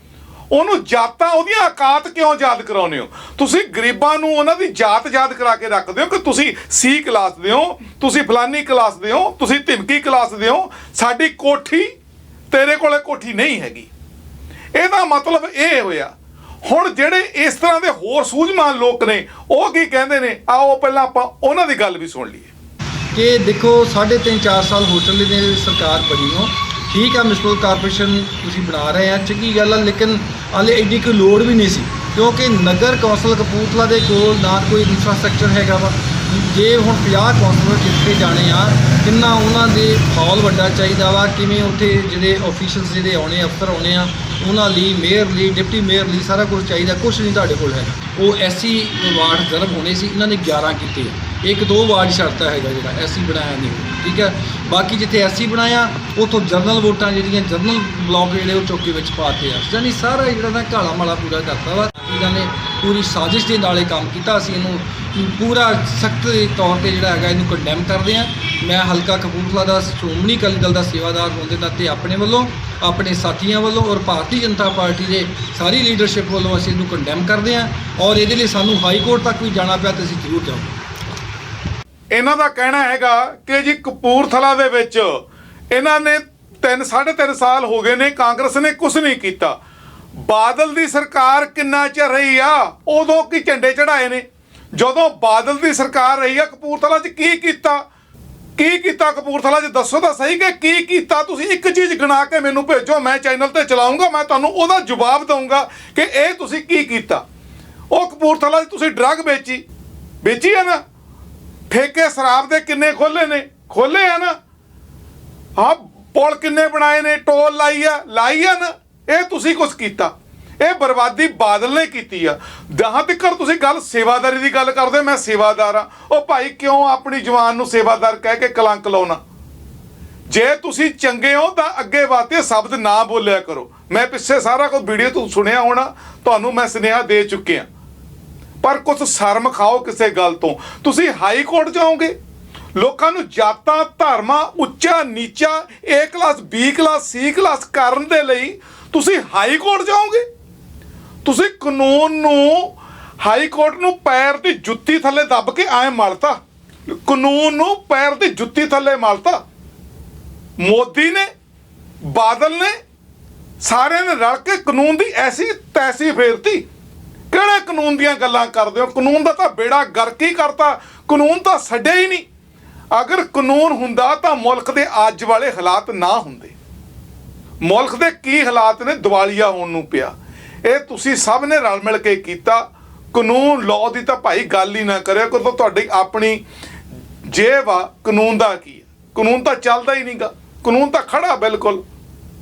ਉਹਨੂੰ ਜਾਤਾਂ ਉਹਦੀਆਂ ਔਕਾਤ ਕਿਉਂ ਯਾਦ ਕਰਾਉਂਦੇ ਹੋ? ਤੁਸੀਂ ਗਰੀਬਾਂ ਨੂੰ ਉਹਨਾਂ ਦੀ ਜਾਤ ਯਾਦ ਕਰਾ ਕੇ ਰੱਖਦੇ ਹੋ ਕਿ ਤੁਸੀਂ C ਕਲਾਸ ਦੇ ਹੋ, ਤੁਸੀਂ ਫਲਾਨੀ ਕਲਾਸ ਦੇ ਹੋ, ਤੁਸੀਂ ਧਮਕੀ ਕਲਾਸ ਦੇ ਹੋ, ਸਾਡੀ ਕੋਠੀ ਤੇਰੇ ਕੋਲੇ ਕੋਠੀ ਨਹੀਂ ਹੈਗੀ। ਇਹਦਾ ਮਤਲਬ ਇਹ ਹੋਇਆ। ਹੁਣ ਜਿਹੜੇ ਇਸ ਤਰ੍ਹਾਂ ਦੇ ਹੋਰ ਸੂਝਵਾਨ ਲੋਕ ਨੇ ਉਹ ਕੀ ਕਹਿੰਦੇ ਨੇ, ਆਓ ਪਹਿਲਾਂ ਆਪਾਂ ਉਹਨਾਂ ਦੀ ਗੱਲ ਵੀ ਸੁਣ ਲਈਏ। ਕਿ ਦੇਖੋ 3.5-4 ਸਾਲ ਹੋਟਲ ਦੀ ਸਰਕਾਰ ਬਣੀ ਹੋ, ਠੀਕ ਆ, ਮਿਊਨਿਸਪਲ ਕਾਰਪੋਰੇਸ਼ਨ ਤੁਸੀਂ ਬਣਾ ਰਹੇ ਆ, ਚੰਗੀ ਗੱਲ ਆ, ਲੇਕਿਨ ਹਾਲੇ ਐਡੀ ਕੋਈ ਲੋੜ ਵੀ ਨਹੀਂ ਸੀ ਕਿਉਂਕਿ ਨਗਰ ਕੌਂਸਲ ਕਪੂਰਥਲਾ ਦੇ ਕੋਲ ਨਾ ਕੋਈ ਇਨਫਰਾਸਟ੍ਰਕਚਰ ਹੈਗਾ ਵਾ। ਜੇ ਹੁਣ 50 ਕੌਂਸਲਰ ਜਿੱਥੇ ਜਾਣੇ ਆ, ਕਿੰਨਾ ਉਹਨਾਂ ਦੇ ਹਾਲ ਵੱਡਾ ਚਾਹੀਦਾ ਵਾ, ਕਿਵੇਂ ਉੱਥੇ ਜਿਹੜੇ ਆਫੀਸ਼ੀਅਲਸ ਜਿਹੜੇ ਆਉਣੇ, ਅਫਸਰ ਆਉਣੇ ਆ, ਉਹਨਾਂ ਲਈ ਮੇਅਰ ਲਈ, ਡਿਪਟੀ ਮੇਅਰ ਲਈ ਸਾਰਾ ਕੁਝ ਚਾਹੀਦਾ, ਕੁਛ ਨਹੀਂ ਤੁਹਾਡੇ ਕੋਲ ਹੈ। ਉਹ SC ਵਾਰਡ ਰਿਜ਼ਰਵ ਹੋਣੇ ਸੀ, ਇਹਨਾਂ ਨੇ 11 ਕੀਤੇ, 1-2 ਵਾਰਡ ਛੱਡਤਾ ਹੈਗਾ ਜਿਹੜਾ SC ਬਣਾਇਆ ਨਹੀਂ, ਠੀਕ ਹੈ। ਬਾਕੀ ਜਿੱਥੇ SC ਬਣਾਇਆ ਉੱਥੋਂ ਜਨਰਲ ਵੋਟਾਂ ਜਿਹੜੀਆਂ ਜਨਰਲ ਬਲਾਕ ਜਿਹੜੇ ਉਹ ਚੌਕੇ ਵਿੱਚ ਪਾਤੇ ਆ, ਯਾਨੀ ਸਾਰਾ ਜਿਹੜਾ ਨਾ ਘਾਲਾ ਮਾਲਾ ਪੂਰਾ ਕਰਤਾ ਵਾ। ਇਹਨਾਂ ਨੇ ਪੂਰੀ ਸਾਜ਼ਿਸ਼ ਦੇ ਨਾਲ ਇਹ ਕੰਮ ਕੀਤਾ। ਅਸੀਂ ਇਹਨੂੰ ਪੂਰਾ ਸਖਤ ਤੌਰ 'ਤੇ ਜਿਹੜਾ ਹੈਗਾ ਇਹਨੂੰ ਕੰਡੈਮ ਕਰਦੇ ਹਾਂ। ਮੈਂ ਹਲਕਾ ਕਪੂਰਥਲਾ ਦਾ ਸ਼੍ਰੋਮਣੀ ਅਕਾਲੀ ਦਲ ਦਾ ਸੇਵਾਦਾਰ ਹੋਣ ਦੇ ਨਾਤੇ ਆਪਣੇ ਵੱਲੋਂ, ਆਪਣੇ ਸਾਥੀਆਂ ਵੱਲੋਂ ਔਰ ਭਾਰਤੀ ਜਨਤਾ ਪਾਰਟੀ ਦੇ ਸਾਰੀ ਲੀਡਰਸ਼ਿਪ ਵੱਲੋਂ ਅਸੀਂ ਇਹਨੂੰ ਕੰਡੈਮ ਕਰਦੇ ਹਾਂ ਔਰ ਇਹਦੇ ਲਈ ਸਾਨੂੰ ਹਾਈ ਕੋਰਟ ਤੱਕ ਵੀ ਜਾਣਾ ਪਿਆ ਤਾਂ ਅਸੀਂ ਜ਼ਰੂਰ ਜਾਵਾਂਗੇ। ਇਹਨਾਂ ਦਾ ਕਹਿਣਾ ਹੈਗਾ ਕਿ ਜੀ ਕਪੂਰਥਲਾ ਦੇ ਵਿੱਚ ਇਹਨਾਂ ਨੇ 3.5 ਸਾਲ ਹੋ ਗਏ ਨੇ, ਕਾਂਗਰਸ ਨੇ ਕੁਝ ਨਹੀਂ ਕੀਤਾ। ਬਾਦਲ ਦੀ ਸਰਕਾਰ ਕਿੰਨਾ ਚਿਰ ਰਹੀ ਆ, ਉਦੋਂ ਕੀ ਝੰਡੇ ਚੜਾਏ ਨੇ? ਜਦੋਂ ਬਾਦਲ ਦੀ ਸਰਕਾਰ ਰਹੀ ਆ ਕਪੂਰਥਲਾ 'ਚ ਕੀ ਕੀਤਾ? ਕੀ ਕੀਤਾ ਕਪੂਰਥਲਾ 'ਚ ਦੱਸੋ ਤਾਂ ਸਹੀ ਕਿ ਕੀ ਕੀਤਾ? ਤੁਸੀਂ ਇੱਕ ਚੀਜ਼ ਗਿਣਾ ਕੇ ਮੈਨੂੰ ਭੇਜੋ, ਮੈਂ ਚੈਨਲ ਤੇ ਚਲਾਉਂਗਾ, ਮੈਂ ਤੁਹਾਨੂੰ ਉਹਦਾ ਜਵਾਬ ਦਊਂਗਾ ਕਿ ਇਹ ਤੁਸੀਂ ਕੀ ਕੀਤਾ। ਉਹ ਕਪੂਰਥਲਾ 'ਚ ਤੁਸੀਂ ਡਰੱਗ ਵੇਚੀ ਆ ਨਾ, ਠੇਕੇ ਸ਼ਰਾਬ ਦੇ ਕਿੰਨੇ ਖੋਲੇ ਆ ਨਾ, ਹਾਂ ਪੁਲ ਕਿੰਨੇ ਬਣਾਏ ਨੇ, ਟੋਲ ਲਾਈ ਆ ਨਾ, ਇਹ ਤੁਸੀਂ ਕੁਛ ਕੀਤਾ। ਇਹ ਬਰਬਾਦੀ ਬਾਦਲ ਨੇ ਕੀਤੀ ਆ। ਜਹਾਂ ਤੱਕ ਤੁਸੀਂ ਗੱਲ ਸੇਵਾਦਾਰੀ ਦੀ ਗੱਲ ਕਰਦੇ, ਮੈਂ ਸੇਵਾਦਾਰ ਆ। ਉਹ ਭਾਈ ਕਿਉਂ ਆਪਣੀ ਜਵਾਨ ਨੂੰ ਸੇਵਾਦਾਰ ਕਹਿ ਕੇ ਕਲੰਕ ਲਾਉਣਾ? ਜੇ ਤੁਸੀਂ ਚੰਗੇ ਹੋ ਤਾਂ ਅੱਗੇ ਵਾਸਤੇ ਸ਼ਬਦ ਨਾ ਬੋਲਿਆ ਕਰੋ। ਮੈਂ ਪਿੱਛੇ ਸਾਰਾ ਕੁਝ ਵੀਡੀਓ ਤੋਂ ਸੁਣਿਆ ਹੋਣਾ, ਤੁਹਾਨੂੰ ਮੈਂ ਸੁਨੇਹਾ ਦੇ ਚੁੱਕਿਆ, ਪਰ ਕੁਝ ਸ਼ਰਮ ਖਾਓ ਕਿਸੇ ਗੱਲ ਤੋਂ। ਤੁਸੀਂ ਹਾਈ ਕੋਰਟ ਜਾਓਗੇ, ਲੋਕਾਂ ਨੂੰ ਜਾਤਾਂ ਧਰਮਾਂ ਉੱਚਾ ਨੀਚਾ A class B class C class ਕਰਨ ਦੇ ਲਈ ਤੁਸੀਂ ਹਾਈ ਕੋਰਟ ਜਾਓਗੇ? ਤੁਸੀਂ ਕਾਨੂੰਨ ਨੂੰ, ਹਾਈ ਕੋਰਟ ਨੂੰ ਪੈਰ ਦੀ ਜੁੱਤੀ ਥੱਲੇ ਦੱਬ ਕੇ ਐਂ ਮਲਤਾ, ਕਾਨੂੰਨ ਨੂੰ ਪੈਰ ਦੀ ਜੁੱਤੀ ਥੱਲੇ ਮਲਤਾ। ਮੋਦੀ ਨੇ, ਬਾਦਲ ਨੇ, ਸਾਰਿਆਂ ਨੇ ਰਲ ਕੇ ਕਾਨੂੰਨ ਦੀ ਐਸੀ ਤੈਸੀ ਫੇਰਤੀ। ਕਿਹੜੇ ਕਾਨੂੰਨ ਦੀਆਂ ਗੱਲਾਂ ਕਰਦੇ ਹੋ? ਕਾਨੂੰਨ ਦਾ ਤਾਂ ਬੇੜਾ ਗਰਕ ਹੀ ਕਰਤਾ, ਕਾਨੂੰਨ ਤਾਂ ਛੱਡਿਆ ਹੀ ਨਹੀਂ। ਅਗਰ ਕਾਨੂੰਨ ਹੁੰਦਾ ਤਾਂ ਮੁਲਕ ਦੇ ਅੱਜ ਵਾਲੇ ਹਾਲਾਤ ਨਾ ਹੁੰਦੇ। ਮੁਲਕ ਦੇ ਕੀ ਹਾਲਾਤ ਨੇ, ਦਿਵਾਲੀਆ ਹੋਣ ਨੂੰ ਪਿਆ। ਇਹ ਤੁਸੀਂ ਸਭ ਨੇ ਰਲ ਮਿਲ ਕੇ ਕੀਤਾ। ਕਾਨੂੰਨ ਲਾਅ ਦੀ ਤਾਂ ਭਾਈ ਗੱਲ ਹੀ ਨਾ ਕਰਿਆ ਕਰੋ, ਤੁਹਾਡੀ ਆਪਣੀ ਜੇਬ ਆ। ਕਾਨੂੰਨ ਦਾ ਕੀ ਹੈ? ਕਾਨੂੰਨ ਤਾਂ ਚੱਲਦਾ ਹੀ ਨਹੀਂਗਾ, ਕਾਨੂੰਨ ਤਾਂ ਖੜਾ ਬਿਲਕੁਲ।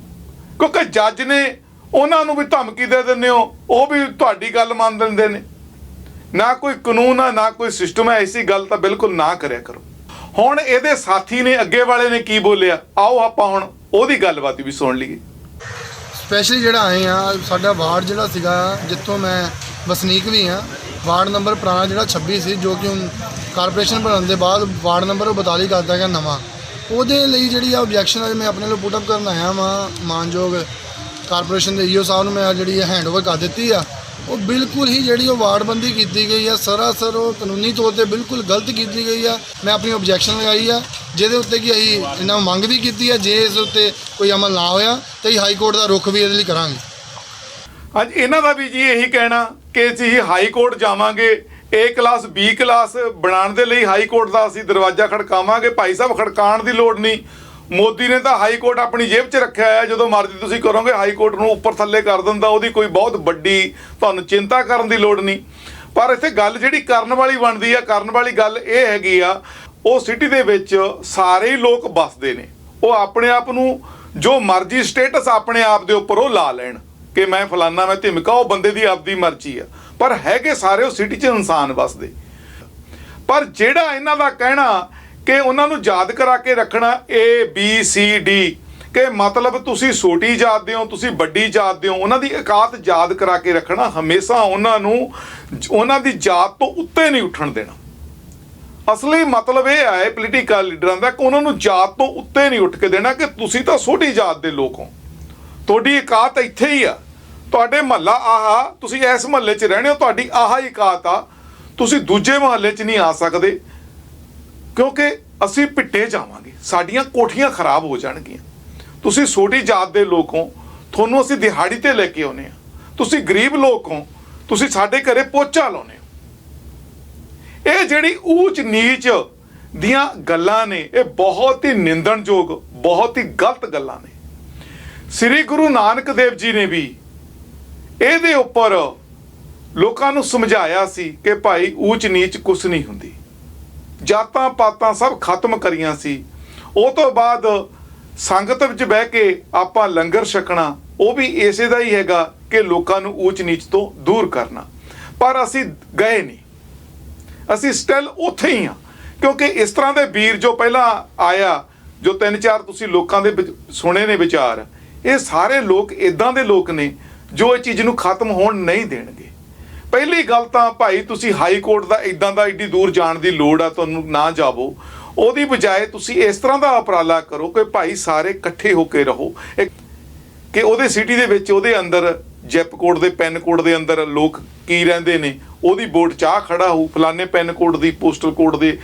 ਕਿਉਂਕਿ ਜੱਜ ਨੇ, ਉਹਨਾਂ ਨੂੰ ਵੀ ਧਮਕੀ ਦੇ ਦਿੰਦੇ ਹੋ, ਉਹ ਵੀ ਤੁਹਾਡੀ ਗੱਲ ਮੰਨ ਲੈਂਦੇ ਨੇ। ਨਾ ਕੋਈ ਕਾਨੂੰਨ ਆ, ਨਾ ਕੋਈ ਸਿਸਟਮ ਹੈ। ਐਸੀ ਗੱਲ ਤਾਂ ਬਿਲਕੁਲ ਨਾ ਕਰਿਆ ਕਰੋ। ਹੁਣ ਇਹਦੇ ਸਾਥੀ ਨੇ, ਅੱਗੇ ਵਾਲੇ ਨੇ ਕੀ ਬੋਲਿਆ, ਆਓ ਆਪਾਂ ਹੁਣ ਉਹਦੀ ਗੱਲਬਾਤ ਵੀ ਸੁਣ ਲਈਏ। ਸਪੈਸ਼ਲੀ ਜਿਹੜਾ ਆਏ ਆ, ਸਾਡਾ ਵਾਰਡ ਜਿਹੜਾ ਸੀਗਾ, ਜਿੱਥੋਂ ਮੈਂ ਵਸਨੀਕ ਵੀ ਹਾਂ, ਵਾਰਡ ਨੰਬਰ ਪੁਰਾਣਾ ਜਿਹੜਾ 26 ਸੀ, ਜੋ ਕਿ ਹੁਣ ਕਾਰਪੋਰੇਸ਼ਨ ਬਣਨ ਦੇ ਬਾਅਦ ਵਾਰਡ ਨੰਬਰ 42 ਕਰਦਾ ਗਿਆ ਨਵਾਂ। ਉਹਦੇ ਲਈ ਜਿਹੜੀ ਆ ਓਬਜੈਕਸ਼ਨ ਅੱਜ ਮੈਂ ਆਪਣੇ ਵੱਲੋਂ ਪੁੱਟ ਅਪ ਕਰਨ ਆਇਆ ਵਾਂ। ਮਾਨਯੋਗ ਕਾਰਪੋਰੇਸ਼ਨ ਦੇ ਈਓ ਸਾਹਿਬ ਨੂੰ ਮੈਂ ਜਿਹੜੀ ਹੈਂਡਓਵਰ ਕਰ ਦਿੱਤੀ ਆ। ਉਹ ਬਿਲਕੁਲ ਹੀ ਜਿਹੜੀ ਉਹ ਵਾਰਡਬੰਦੀ ਕੀਤੀ ਗਈ ਆ, ਸਰਾਸਰ ਉਹ ਕਾਨੂੰਨੀ ਤੌਰ ਤੇ ਬਿਲਕੁਲ ਗਲਤ ਕੀਤੀ ਗਈ ਆ। ਮੈਂ ਆਪਣੀ ਓਬਜੈਕਸ਼ਨ ਲਗਾਈ ਆ, ਜਿਹਦੇ ਉੱਤੇ ਕਿ ਅਸੀਂ ਇਹਨਾਂ ਨੂੰ ਮੰਗ ਵੀ ਕੀਤੀ ਆ, ਜੇ ਇਸ ਉੱਤੇ ਕੋਈ ਅਮਲ ਨਾ ਹੋਇਆ ਤਾਂ ਅਸੀਂ ਹਾਈ ਕੋਰਟ ਦਾ ਰੁਖ ਵੀ ਇਹਦੇ ਲਈ ਕਰਾਂਗੇ। ਅੱਜ ਇਹਨਾਂ ਦਾ ਵੀ ਜੀ ਇਹੀ ਕਹਿਣਾ ਕਿ ਅਸੀਂ ਹਾਈ ਕੋਰਟ ਜਾਵਾਂਗੇ, A ਕਲਾਸ B ਕਲਾਸ ਬਣਾਉਣ ਦੇ ਲਈ ਹਾਈ ਕੋਰਟ ਦਾ ਅਸੀਂ ਦਰਵਾਜ਼ਾ ਖੜਕਾਵਾਂਗੇ। ਭਾਈ ਸਾਹਿਬ, ਖੜਕਾਉਣ ਦੀ ਲੋੜ ਨਹੀਂ। ਮੋਦੀ ਨੇ ਤਾਂ ਹਾਈ ਕੋਰਟ ਆਪਣੀ ਜੇਬ 'ਚ ਰੱਖਿਆ ਹੈ। ਜਦੋਂ ਮਰਜ਼ੀ ਤੁਸੀਂ ਕਰੋਗੇ, ਹਾਈ ਕੋਰਟ ਨੂੰ ਉੱਪਰ ਥੱਲੇ ਕਰ ਦਿੰਦਾ। ਉਹਦੀ ਕੋਈ ਬਹੁਤ ਵੱਡੀ ਤੁਹਾਨੂੰ ਚਿੰਤਾ ਕਰਨ ਦੀ ਲੋੜ ਨਹੀਂ। ਪਰ ਇੱਥੇ ਗੱਲ ਜਿਹੜੀ ਕਰਨ ਵਾਲੀ ਬਣਦੀ ਆ, ਕਰਨ ਵਾਲੀ ਗੱਲ ਇਹ ਹੈਗੀ ਆ, ਉਹ ਸਿਟੀ ਦੇ ਵਿੱਚ ਸਾਰੇ ਹੀ ਲੋਕ ਵੱਸਦੇ ਨੇ। ਉਹ ਆਪਣੇ ਆਪ ਨੂੰ ਜੋ ਮਰਜ਼ੀ ਸਟੇਟਸ ਆਪਣੇ ਆਪ ਦੇ ਉੱਪਰ ਉਹ ਲਾ ਲੈਣ ਕਿ ਮੈਂ ਫਲਾਨਾ, ਮੈਂ ਧਿਮਕਾ। ਉਹ ਬੰਦੇ ਦੀ ਆਪਦੀ ਮਰਜ਼ੀ ਆ, ਪਰ ਹੈਗੇ ਸਾਰੇ ਉਹ ਸਿਟੀ 'ਚ ਇਨਸਾਨ ਵੱਸਦੇ। ਪਰ ਜਿਹੜਾ ਇਹਨਾਂ ਦਾ ਕਹਿਣਾ ਕਿ ਉਹਨਾਂ ਨੂੰ ਯਾਦ ਕਰਾ ਕੇ ਰੱਖਣਾ A B C D, ਕਿ ਮਤਲਬ ਤੁਸੀਂ ਛੋਟੀ ਜਾਤ ਦੇ ਹੋ, ਤੁਸੀਂ ਵੱਡੀ ਜਾਤ ਦੇ ਹੋ, ਉਹਨਾਂ ਦੀ ਔਕਾਤ ਯਾਦ ਕਰਾ ਕੇ ਰੱਖਣਾ। ਹਮੇਸ਼ਾ ਉਹਨਾਂ ਨੂੰ ਉਹਨਾਂ ਦੀ ਜਾਤ ਤੋਂ ਉੱਤੇ ਨਹੀਂ ਉੱਠਣ ਦੇਣਾ। ਅਸਲੀ ਮਤਲਬ ਇਹ ਹੈ ਪੋਲੀਟੀਕਲ ਲੀਡਰਾਂ ਦਾ ਕਿ ਉਹਨਾਂ ਨੂੰ ਜਾਤ ਤੋਂ ਉੱਤੇ ਨਹੀਂ ਉੱਠ ਕੇ ਦੇਣਾ ਕਿ ਤੁਸੀਂ ਤਾਂ ਛੋਟੀ ਜਾਤ ਦੇ ਲੋਕ ਹੋ, ਤੁਹਾਡੀ ਔਕਾਤ ਇੱਥੇ ਹੀ ਆ। ਤੁਹਾਡੇ ਮਹੱਲਾ ਆਹਾ, ਤੁਸੀਂ ਇਸ ਮਹੱਲੇ 'ਚ ਰਹਿਣੇ ਹੋ, ਤੁਹਾਡੀ ਆਹਾ ਹੀ ਔਕਾਤ ਆ। ਤੁਸੀਂ ਦੂਜੇ ਮਹੱਲੇ 'ਚ ਨਹੀਂ ਆ ਸਕਦੇ, ਕਿਉਂਕਿ ਅਸੀਂ ਪਿੱਟੇ ਜਾਵਾਂਗੇ, ਸਾਡੀਆਂ ਕੋਠੀਆਂ ਖਰਾਬ ਹੋ ਜਾਣਗੀਆਂ। ਤੁਸੀਂ ਛੋਟੀ ਜਾਤ ਦੇ ਲੋਕ ਹੋ, ਤੁਹਾਨੂੰ ਅਸੀਂ ਦਿਹਾੜੀ ਤੇ ਲੈ ਕੇ ਆਉਂਦੇ ਹਾਂ। ਤੁਸੀਂ ਗਰੀਬ ਲੋਕ ਹੋ, ਤੁਸੀਂ ਸਾਡੇ ਘਰੇ ਪੋਚਾ ਲਾਉਂਦੇ ਹੋ। ਇਹ ਜਿਹੜੀ ਊਚ ਨੀਚ ਦੀਆਂ ਗੱਲਾਂ ਨੇ, ਇਹ ਬਹੁਤ ਹੀ ਨਿੰਦਣਯੋਗ, ਬਹੁਤ ਹੀ ਗਲਤ ਗੱਲਾਂ ਨੇ। ਸ੍ਰੀ ਗੁਰੂ ਨਾਨਕ ਦੇਵ ਜੀ ਨੇ ਵੀ ਇਹਦੇ ਉੱਪਰ ਲੋਕਾਂ ਨੂੰ ਸਮਝਾਇਆ ਸੀ ਕਿ ਭਾਈ ਊਚ ਨੀਚ ਕੁਛ ਨਹੀਂ ਹੁੰਦੀ। ਜਾਤਾਂ ਪਾਤਾਂ ਸਭ ਖਤਮ ਕਰੀਆਂ ਸੀ। ਉਹ ਤੋਂ ਬਾਅਦ ਸੰਗਤ ਵਿੱਚ ਬਹਿ ਕੇ ਆਪਾਂ ਲੰਗਰ ਛਕਣਾ, ਉਹ ਵੀ ਇਸੇ ਦਾ ਹੀ ਹੈਗਾ ਕਿ ਲੋਕਾਂ ਨੂੰ ਊਚ ਨੀਚ ਤੋਂ ਦੂਰ ਕਰਨਾ। ਪਰ ਅਸੀਂ ਗਏ ਨਹੀਂ, ਅਸੀਂ ਸਟਿਲ ਉੱਥੇ ਹੀ ਹਾਂ। ਕਿਉਂਕਿ ਇਸ ਤਰ੍ਹਾਂ ਦੇ ਵੀਰ ਜੋ ਪਹਿਲਾਂ ਆਇਆ, ਜੋ 3-4 ਤੁਸੀਂ ਲੋਕਾਂ ਦੇ ਸੁਣੇ ਨੇ ਵਿਚਾਰ, ਇਹ ਸਾਰੇ ਲੋਕ ਇਦਾਂ ਦੇ ਲੋਕ ਨੇ ਜੋ ਇਹ ਚੀਜ਼ ਨੂੰ ਖਤਮ ਹੋਣ ਨਹੀਂ ਦੇਣਗੇ। ਪਹਿਲੀ ਗੱਲ ਤਾਂ ਭਾਈ ਤੁਸੀਂ ਹਾਈ ਕੋਰਟ ਦਾ ਇਦਾਂ ਦਾ ਏਡੀ ਦੂਰ ਜਾਣ ਦੀ ਲੋੜ ਆ ਤੁਹਾਨੂੰ ਨਾ ਜਾਵੋ। ਉਹਦੀ ਬਜਾਏ ਤੁਸੀਂ ਇਸ ਤਰ੍ਹਾਂ ਦਾ ਉਪਰਾਲਾ ਕਰੋ ਕਿ ਭਾਈ ਸਾਰੇ ਇਕੱਠੇ ਹੋ ਕੇ ਰਹੋ, ਕਿ ਉਹਦੇ ਸਿਟੀ ਦੇ ਵਿੱਚ ਉਹਦੇ ਅੰਦਰ ਜਿਪ ਕੋਡ ਦੇ ਪੈਨ ਕੋਡ ਦੇ ਅੰਦਰ ਲੋਕ ਕੀ ਰਹਿੰਦੇ ਨੇ, ਉਹਦੀ ਵੋਟ ਚਾਹ ਖੜਾ ਹੋਊ, ਫਲਾਣੇ ਪੈਨ ਕੋਡ ਦੀ ਪੋਸਟਲ ਕੋਡ ਦੇ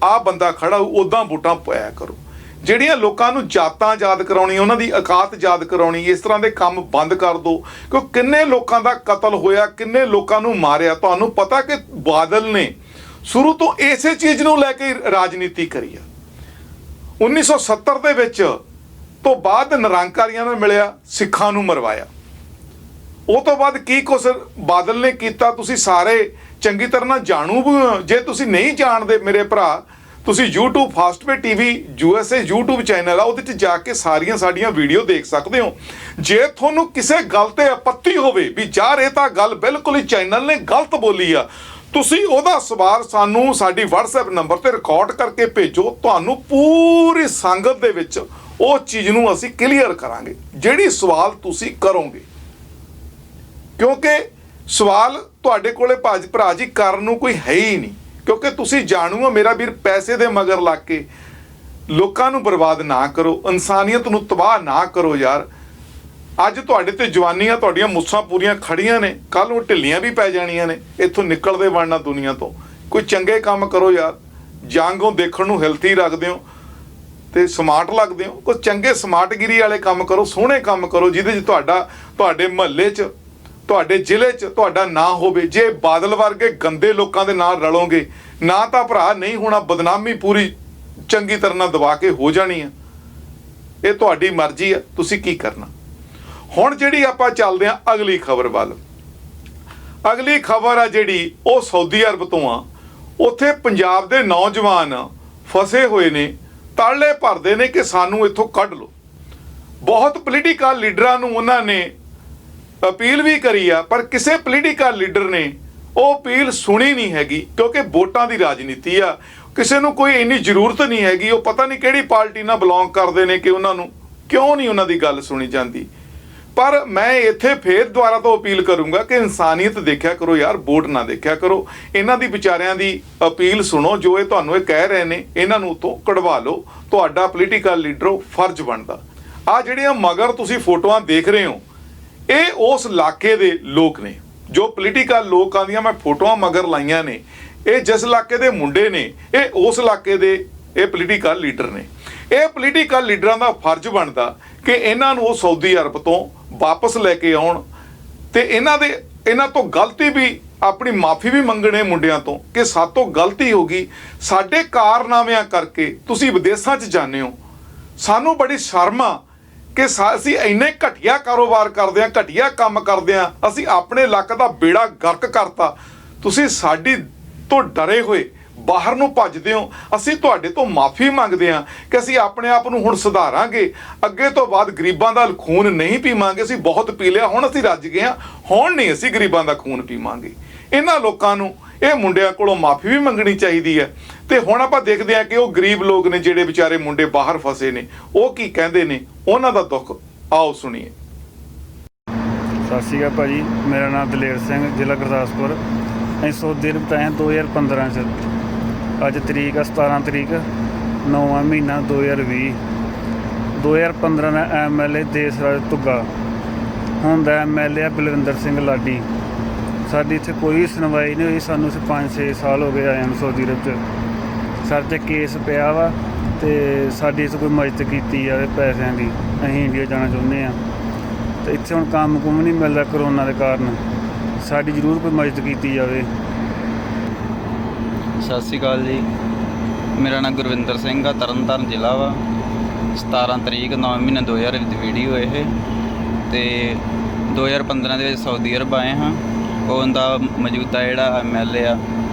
ਆਹ ਬੰਦਾ ਖੜਾ ਹੋਊ, ਉੱਦਾਂ ਵੋਟਾਂ ਪਾਇਆ ਕਰੋ। ਜਿਹੜੀਆਂ ਲੋਕਾਂ ਨੂੰ ਜਾਤਾਂ ਯਾਦ ਕਰਾਉਣੀ, ਉਹਨਾਂ ਦੀ ਔਕਾਤ ਯਾਦ ਕਰਾਉਣੀ, ਇਸ ਤਰ੍ਹਾਂ ਦੇ ਕੰਮ ਬੰਦ ਕਰ ਦਿਓ। ਕਿਉਂ ਕਿੰਨੇ ਲੋਕਾਂ ਦਾ ਕਤਲ ਹੋਇਆ, ਕਿੰਨੇ ਲੋਕਾਂ ਨੂੰ ਮਾਰਿਆ। ਤੁਹਾਨੂੰ ਪਤਾ ਕਿ ਬਾਦਲ ਨੇ ਸ਼ੁਰੂ ਤੋਂ ਇਸੇ ਚੀਜ਼ ਨੂੰ ਲੈ ਕੇ ਰਾਜਨੀਤੀ ਕਰੀ ਆ। 1970 ਦੇ ਵਿੱਚ ਤੋਂ ਬਾਅਦ ਨਿਰੰਕਾਰੀਆਂ ਨਾਲ ਮਿਲਿਆ, ਸਿੱਖਾਂ ਨੂੰ ਮਰਵਾਇਆ। ਉਹ ਤੋਂ ਬਾਅਦ ਕੀ ਕੁਛ ਬਾਦਲ ਨੇ ਕੀਤਾ ਤੁਸੀਂ ਸਾਰੇ ਚੰਗੀ ਤਰ੍ਹਾਂ ਨਾਲ ਜਾਣੂ ਵੀ ਹੋ। ਜੇ ਤੁਸੀਂ ਨਹੀਂ ਜਾਣਦੇ ਮੇਰੇ ਭਰਾ, ਤੁਸੀਂ YouTube Fastway TV USA YouTube channel ਆ, ਉਹਦੇ 'ਚ ਜਾ ਕੇ ਸਾਰੀਆਂ ਸਾਡੀਆਂ ਵੀਡੀਓ ਦੇਖ ਸਕਦੇ ਹੋ। ਜੇ ਤੁਹਾਨੂੰ ਕਿਸੇ ਗੱਲ ਤੇ ਆਪੱਤੀ ਹੋਵੇ ਵੀ ਯਾਰ ਇਹ ਤਾਂ ਗੱਲ ਬਿਲਕੁਲ ਹੀ ਚੈਨਲ ਨੇ ਗਲਤ ਬੋਲੀ ਆ, ਤੁਸੀਂ ਉਹਦਾ ਸਵਾਲ ਸਾਨੂੰ ਸਾਡੀ WhatsApp ਨੰਬਰ ਤੇ ਰਿਕਾਰਡ ਕਰਕੇ ਭੇਜੋ। ਤੁਹਾਨੂੰ ਪੂਰੀ ਸੰਗਤ ਦੇ ਵਿੱਚ ਉਹ ਚੀਜ਼ ਨੂੰ ਅਸੀਂ ਕਲੀਅਰ ਕਰਾਂਗੇ ਜਿਹੜੀ ਸਵਾਲ ਤੁਸੀਂ ਕਰੋਗੇ, ਕਿਉਂਕਿ ਸਵਾਲ ਤੁਹਾਡੇ ਕੋਲੇ ਭਰਾ ਜੀ ਕਰਨ ਨੂੰ ਕੋਈ ਹੈ ਹੀ ਨਹੀਂ। ਕਿਉਂਕਿ ਤੁਸੀਂ ਜਾਣੂ ਹੋ ਮੇਰਾ ਵੀਰ, ਪੈਸੇ ਦੇ ਮਗਰ ਲੱਗ ਕੇ ਲੋਕਾਂ ਨੂੰ ਬਰਬਾਦ ਨਾ ਕਰੋ, ਇਨਸਾਨੀਅਤ ਨੂੰ ਤਬਾਹ ਨਾ ਕਰੋ ਯਾਰ। ਅੱਜ ਤੁਹਾਡੇ ਤੇ ਜਵਾਨੀਆਂ, ਤੁਹਾਡੀਆਂ ਮੁੱਛਾਂ ਪੂਰੀਆਂ ਖੜੀਆਂ ਨੇ, ਕੱਲ ਨੂੰ ਢਿੱਲੀਆਂ ਵੀ ਪੈ ਜਾਣੀਆਂ ਨੇ। ਇੱਥੋਂ ਨਿਕਲਦੇ ਬਣਨਾ ਦੁਨੀਆ ਤੋਂ। ਕੋਈ ਚੰਗੇ ਕੰਮ ਕਰੋ ਯਾਰ, ਜਾਂਗੋਂ ਦੇਖਣ ਨੂੰ ਹੈਲਥੀ ਰੱਖਦੇ ਹੋ ਤੇ ਸਮਾਰਟ ਲੱਗਦੇ ਹੋ। ਕੋਈ ਚੰਗੇ ਸਮਾਰਟਗਿਰੀ ਵਾਲੇ ਕੰਮ ਕਰੋ, ਸੋਹਣੇ ਕੰਮ ਕਰੋ ਜਿਹਦੇ 'ਚ ਤੁਹਾਡੇ ਮੁਹੱਲੇ 'ਚ, ਤੁਹਾਡੇ ਜ਼ਿਲ੍ਹੇ 'ਚ ਤੁਹਾਡਾ ਨਾਂ ਹੋਵੇ। ਜੇ ਬਾਦਲ ਵਰਗੇ ਗੰਦੇ ਲੋਕਾਂ ਦੇ ਨਾਲ ਰਲੋਗੇ ਨਾ ਤਾਂ ਭਰਾ ਨਹੀਂ ਹੋਣਾ, ਬਦਨਾਮੀ ਪੂਰੀ ਚੰਗੀ ਤਰ੍ਹਾਂ ਨਾਲ ਦਬਾ ਕੇ ਹੋ ਜਾਣੀ ਆ। ਇਹ ਤੁਹਾਡੀ ਮਰਜ਼ੀ ਆ, ਤੁਸੀਂ ਕੀ ਕਰਨਾ। ਹੁਣ ਜਿਹੜੀ ਆਪਾਂ ਚੱਲਦੇ ਹਾਂ ਅਗਲੀ ਖਬਰ ਵੱਲ। ਅਗਲੀ ਖਬਰ ਆ ਜਿਹੜੀ ਉਹ ਸਾਊਦੀ ਅਰਬ ਤੋਂ ਆ। ਉੱਥੇ ਪੰਜਾਬ ਦੇ ਨੌਜਵਾਨ ਫਸੇ ਹੋਏ ਨੇ, ਤਾਲੇ ਭਰਦੇ ਨੇ ਕਿ ਸਾਨੂੰ ਇੱਥੋਂ ਕੱਢ ਲਓ। ਬਹੁਤ ਪੋਲੀਟੀਕਲ ਲੀਡਰਾਂ ਨੂੰ ਉਹਨਾਂ ਨੇ ਅਪੀਲ ਵੀ ਕਰੀ ਆ, ਪਰ ਕਿਸੇ ਪੋਲੀਟੀਕਲ ਲੀਡਰ ਨੇ ਉਹ ਅਪੀਲ ਸੁਣੀ ਨਹੀਂ ਹੈਗੀ, ਕਿਉਂਕਿ ਵੋਟਾਂ ਦੀ ਰਾਜਨੀਤੀ ਆ। ਕਿਸੇ ਨੂੰ ਕੋਈ ਇੰਨੀ ਜ਼ਰੂਰਤ ਨਹੀਂ ਹੈਗੀ, ਉਹ ਪਤਾ ਨਹੀਂ ਕਿਹੜੀ ਪਾਰਟੀ ਨਾਲ ਬਿਲੋਂਗ ਕਰਦੇ ਨੇ ਕਿ ਉਹਨਾਂ ਨੂੰ ਕਿਉਂ ਨਹੀਂ ਉਹਨਾਂ ਦੀ ਗੱਲ ਸੁਣੀ ਜਾਂਦੀ। ਪਰ ਮੈਂ ਇੱਥੇ ਫੇਰ ਦੁਬਾਰਾ ਤੋਂ ਅਪੀਲ ਕਰੂੰਗਾ ਕਿ ਇਨਸਾਨੀਅਤ ਦੇਖਿਆ ਕਰੋ ਯਾਰ, ਵੋਟ ਨਾ ਦੇਖਿਆ ਕਰੋ। ਇਹਨਾਂ ਦੀ ਵਿਚਾਰਿਆਂ ਦੀ ਅਪੀਲ ਸੁਣੋ, ਜੋ ਇਹ ਤੁਹਾਨੂੰ ਇਹ ਕਹਿ ਰਹੇ ਨੇ ਇਹਨਾਂ ਨੂੰ ਉੱਥੋਂ ਕਢਵਾ ਲਓ। ਤੁਹਾਡਾ ਪੋਲੀਟੀਕਲ ਲੀਡਰ ਫਰਜ਼ ਬਣਦਾ। ਆ ਜਿਹੜੀਆਂ ਮਗਰ ਤੁਸੀਂ ਫੋਟੋਆਂ ਦੇਖ ਰਹੇ ਹੋ, ਇਹ ਉਸ ਇਲਾਕੇ ਦੇ ਲੋਕ ਨੇ। ਜੋ ਪੋਲੀਟੀਕਲ ਲੋਕਾਂ ਦੀਆਂ ਮੈਂ ਫੋਟੋਆਂ ਮਗਰ ਲਾਈਆਂ ਨੇ, ਇਹ ਜਿਸ ਇਲਾਕੇ ਦੇ ਮੁੰਡੇ ਨੇ, ਇਹ ਉਸ ਇਲਾਕੇ ਦੇ ਇਹ ਪੋਲੀਟੀਕਲ ਲੀਡਰ ਨੇ। ਇਹ ਪੋਲੀਟੀਕਲ ਲੀਡਰਾਂ ਦਾ ਫਰਜ਼ ਬਣਦਾ ਕਿ ਇਹਨਾਂ ਨੂੰ ਉਹ ਸਾਊਦੀ ਅਰਬ ਤੋਂ ਵਾਪਸ ਲੈ ਕੇ ਆਉਣ ਤੇ ਇਹਨਾਂ ਤੋਂ ਗਲਤੀ ਵੀ, ਆਪਣੀ ਮਾਫੀ ਵੀ ਮੰਗਣੇ ਮੁੰਡਿਆਂ ਤੋਂ ਕਿ ਸਾਤੋਂ ਗਲਤੀ ਹੋ ਗਈ, ਸਾਡੇ ਕਾਰਨਾਮਿਆਂ ਕਰਕੇ ਤੁਸੀਂ ਵਿਦੇਸ਼ਾਂ 'ਚ ਜਾਂਦੇ ਹੋ। ਸਾਨੂੰ ਬੜੀ ਸ਼ਰਮ ਆ ਕਿ ਅਸੀਂ ਇੰਨੇ ਘਟੀਆ ਕਾਰੋਬਾਰ ਕਰਦੇ ਹਾਂ, ਘਟੀਆ ਕੰਮ ਕਰਦੇ ਹਾਂ, ਅਸੀਂ ਆਪਣੇ ਇਲਾਕੇ ਦਾ ਬੇੜਾ ਗਰਕ ਕਰਤਾ। ਤੁਸੀਂ ਸਾਡੀ ਤੋਂ ਡਰੇ ਹੋਏ ਬਾਹਰ ਨੂੰ ਭੱਜਦੇ ਹੋ। ਅਸੀਂ ਤੁਹਾਡੇ ਤੋਂ ਮਾਫੀ ਮੰਗਦੇ ਹਾਂ ਕਿ ਅਸੀਂ ਆਪਣੇ ਆਪ ਨੂੰ ਹੁਣ ਸੁਧਾਰਾਂਗੇ, ਅੱਗੇ ਤੋਂ ਬਾਅਦ ਗਰੀਬਾਂ ਦਾ ਖੂਨ ਨਹੀਂ ਪੀਵਾਂਗੇ। ਅਸੀਂ ਬਹੁਤ ਪੀ ਲਿਆ, ਹੁਣ ਅਸੀਂ ਰੱਜ ਗਏ ਹਾਂ, ਹੁਣ ਨਹੀਂ ਅਸੀਂ ਗਰੀਬਾਂ ਦਾ ਖੂਨ ਪੀਵਾਂਗੇ। ਇਹਨਾਂ ਲੋਕਾਂ ਨੂੰ, ਇਹ ਮੁੰਡਿਆਂ ਕੋਲੋਂ ਮਾਫੀ ਵੀ ਮੰਗਣੀ ਚਾਹੀਦੀ ਹੈ। ਤੇ ਹੁਣ ਆਪਾਂ ਦੇਖਦੇ ਹਾਂ ਕਿ ਉਹ ਗਰੀਬ ਲੋਕ ਨੇ ਜਿਹੜੇ ਵਿਚਾਰੇ ਮੁੰਡੇ ਬਾਹਰ ਫਸੇ ਨੇ, ਉਹ ਕੀ ਕਹਿੰਦੇ ਨੇ, ਉਹਨਾਂ ਦਾ ਦੁੱਖ ਆਓ ਸੁਣੀਏ। ਸਤਿ ਸ਼੍ਰੀ ਅਕਾਲ ਭਾਜੀ, ਮੇਰਾ ਨਾਮ ਦਲੇਰ ਸਿੰਘ, ਜ਼ਿਲ੍ਹਾ ਗੁਰਦਾਸਪੁਰ। ਅਸੀਂ ਸਾਊਦੀ ਅਰਬ ਆਏ ਹਾਂ 2015 'ਚ। ਅੱਜ ਤਰੀਕ ਆ 17 ਤਰੀਕ 9ਵਾਂ ਮਹੀਨਾ 2020। 2015 ਦਾ MLA ਦੇਸਰਾਜ ਧੁੱਗਾ, ਹੁਣ ਦਾ MLA ਆ ਬਲਵਿੰਦਰ ਸਿੰਘ ਲਾਡੀ। ਸਾਡੀ ਇੱਥੇ ਕੋਈ ਸੁਣਵਾਈ ਨਹੀਂ ਹੋਈ। ਸਾਨੂੰ 5-6 ਸਾਲ ਹੋ ਗਏ ਆਏ ਹਾਂ ਸਾਊਦੀ ਅਰਬ 'ਚ। ਸਾਡੇ 'ਤੇ ਕੇਸ ਪਿਆ ਵਾ ਅਤੇ ਸਾਡੀ ਇੱਥੇ ਕੋਈ ਮਦਦ ਕੀਤੀ ਜਾਵੇ ਪੈਸਿਆਂ ਦੀ। ਅਸੀਂ ਇੰਡੀਆ ਜਾਣਾ ਚਾਹੁੰਦੇ ਹਾਂ ਅਤੇ ਇੱਥੇ ਹੁਣ ਕੰਮ ਕੁੰਮ ਨਹੀਂ ਮਿਲਦਾ ਕਰੋਨਾ ਦੇ ਕਾਰਨ। ਸਾਡੀ ਜ਼ਰੂਰ ਕੋਈ ਮਦਦ ਕੀਤੀ ਜਾਵੇ। ਸਤਿ ਸ਼੍ਰੀ ਅਕਾਲ ਜੀ, ਮੇਰਾ ਨਾਮ ਗੁਰਵਿੰਦਰ ਸਿੰਘ ਆ, ਤਰਨਤਾਰਨ ਜ਼ਿਲ੍ਹਾ ਵਾ। 17 ਤਰੀਕ 9 ਮਹੀਨਾ 2000 ਦੀ ਵੀਡੀਓ ਇਹ, ਅਤੇ 2015 ਦੇ ਵਿੱਚ ਸਾਊਦੀ ਅਰਬ ਆਏ ਹਾਂ। ਉਹਦਾ ਮੌਜੂਦਾ ਜਿਹੜਾ MLA ਆ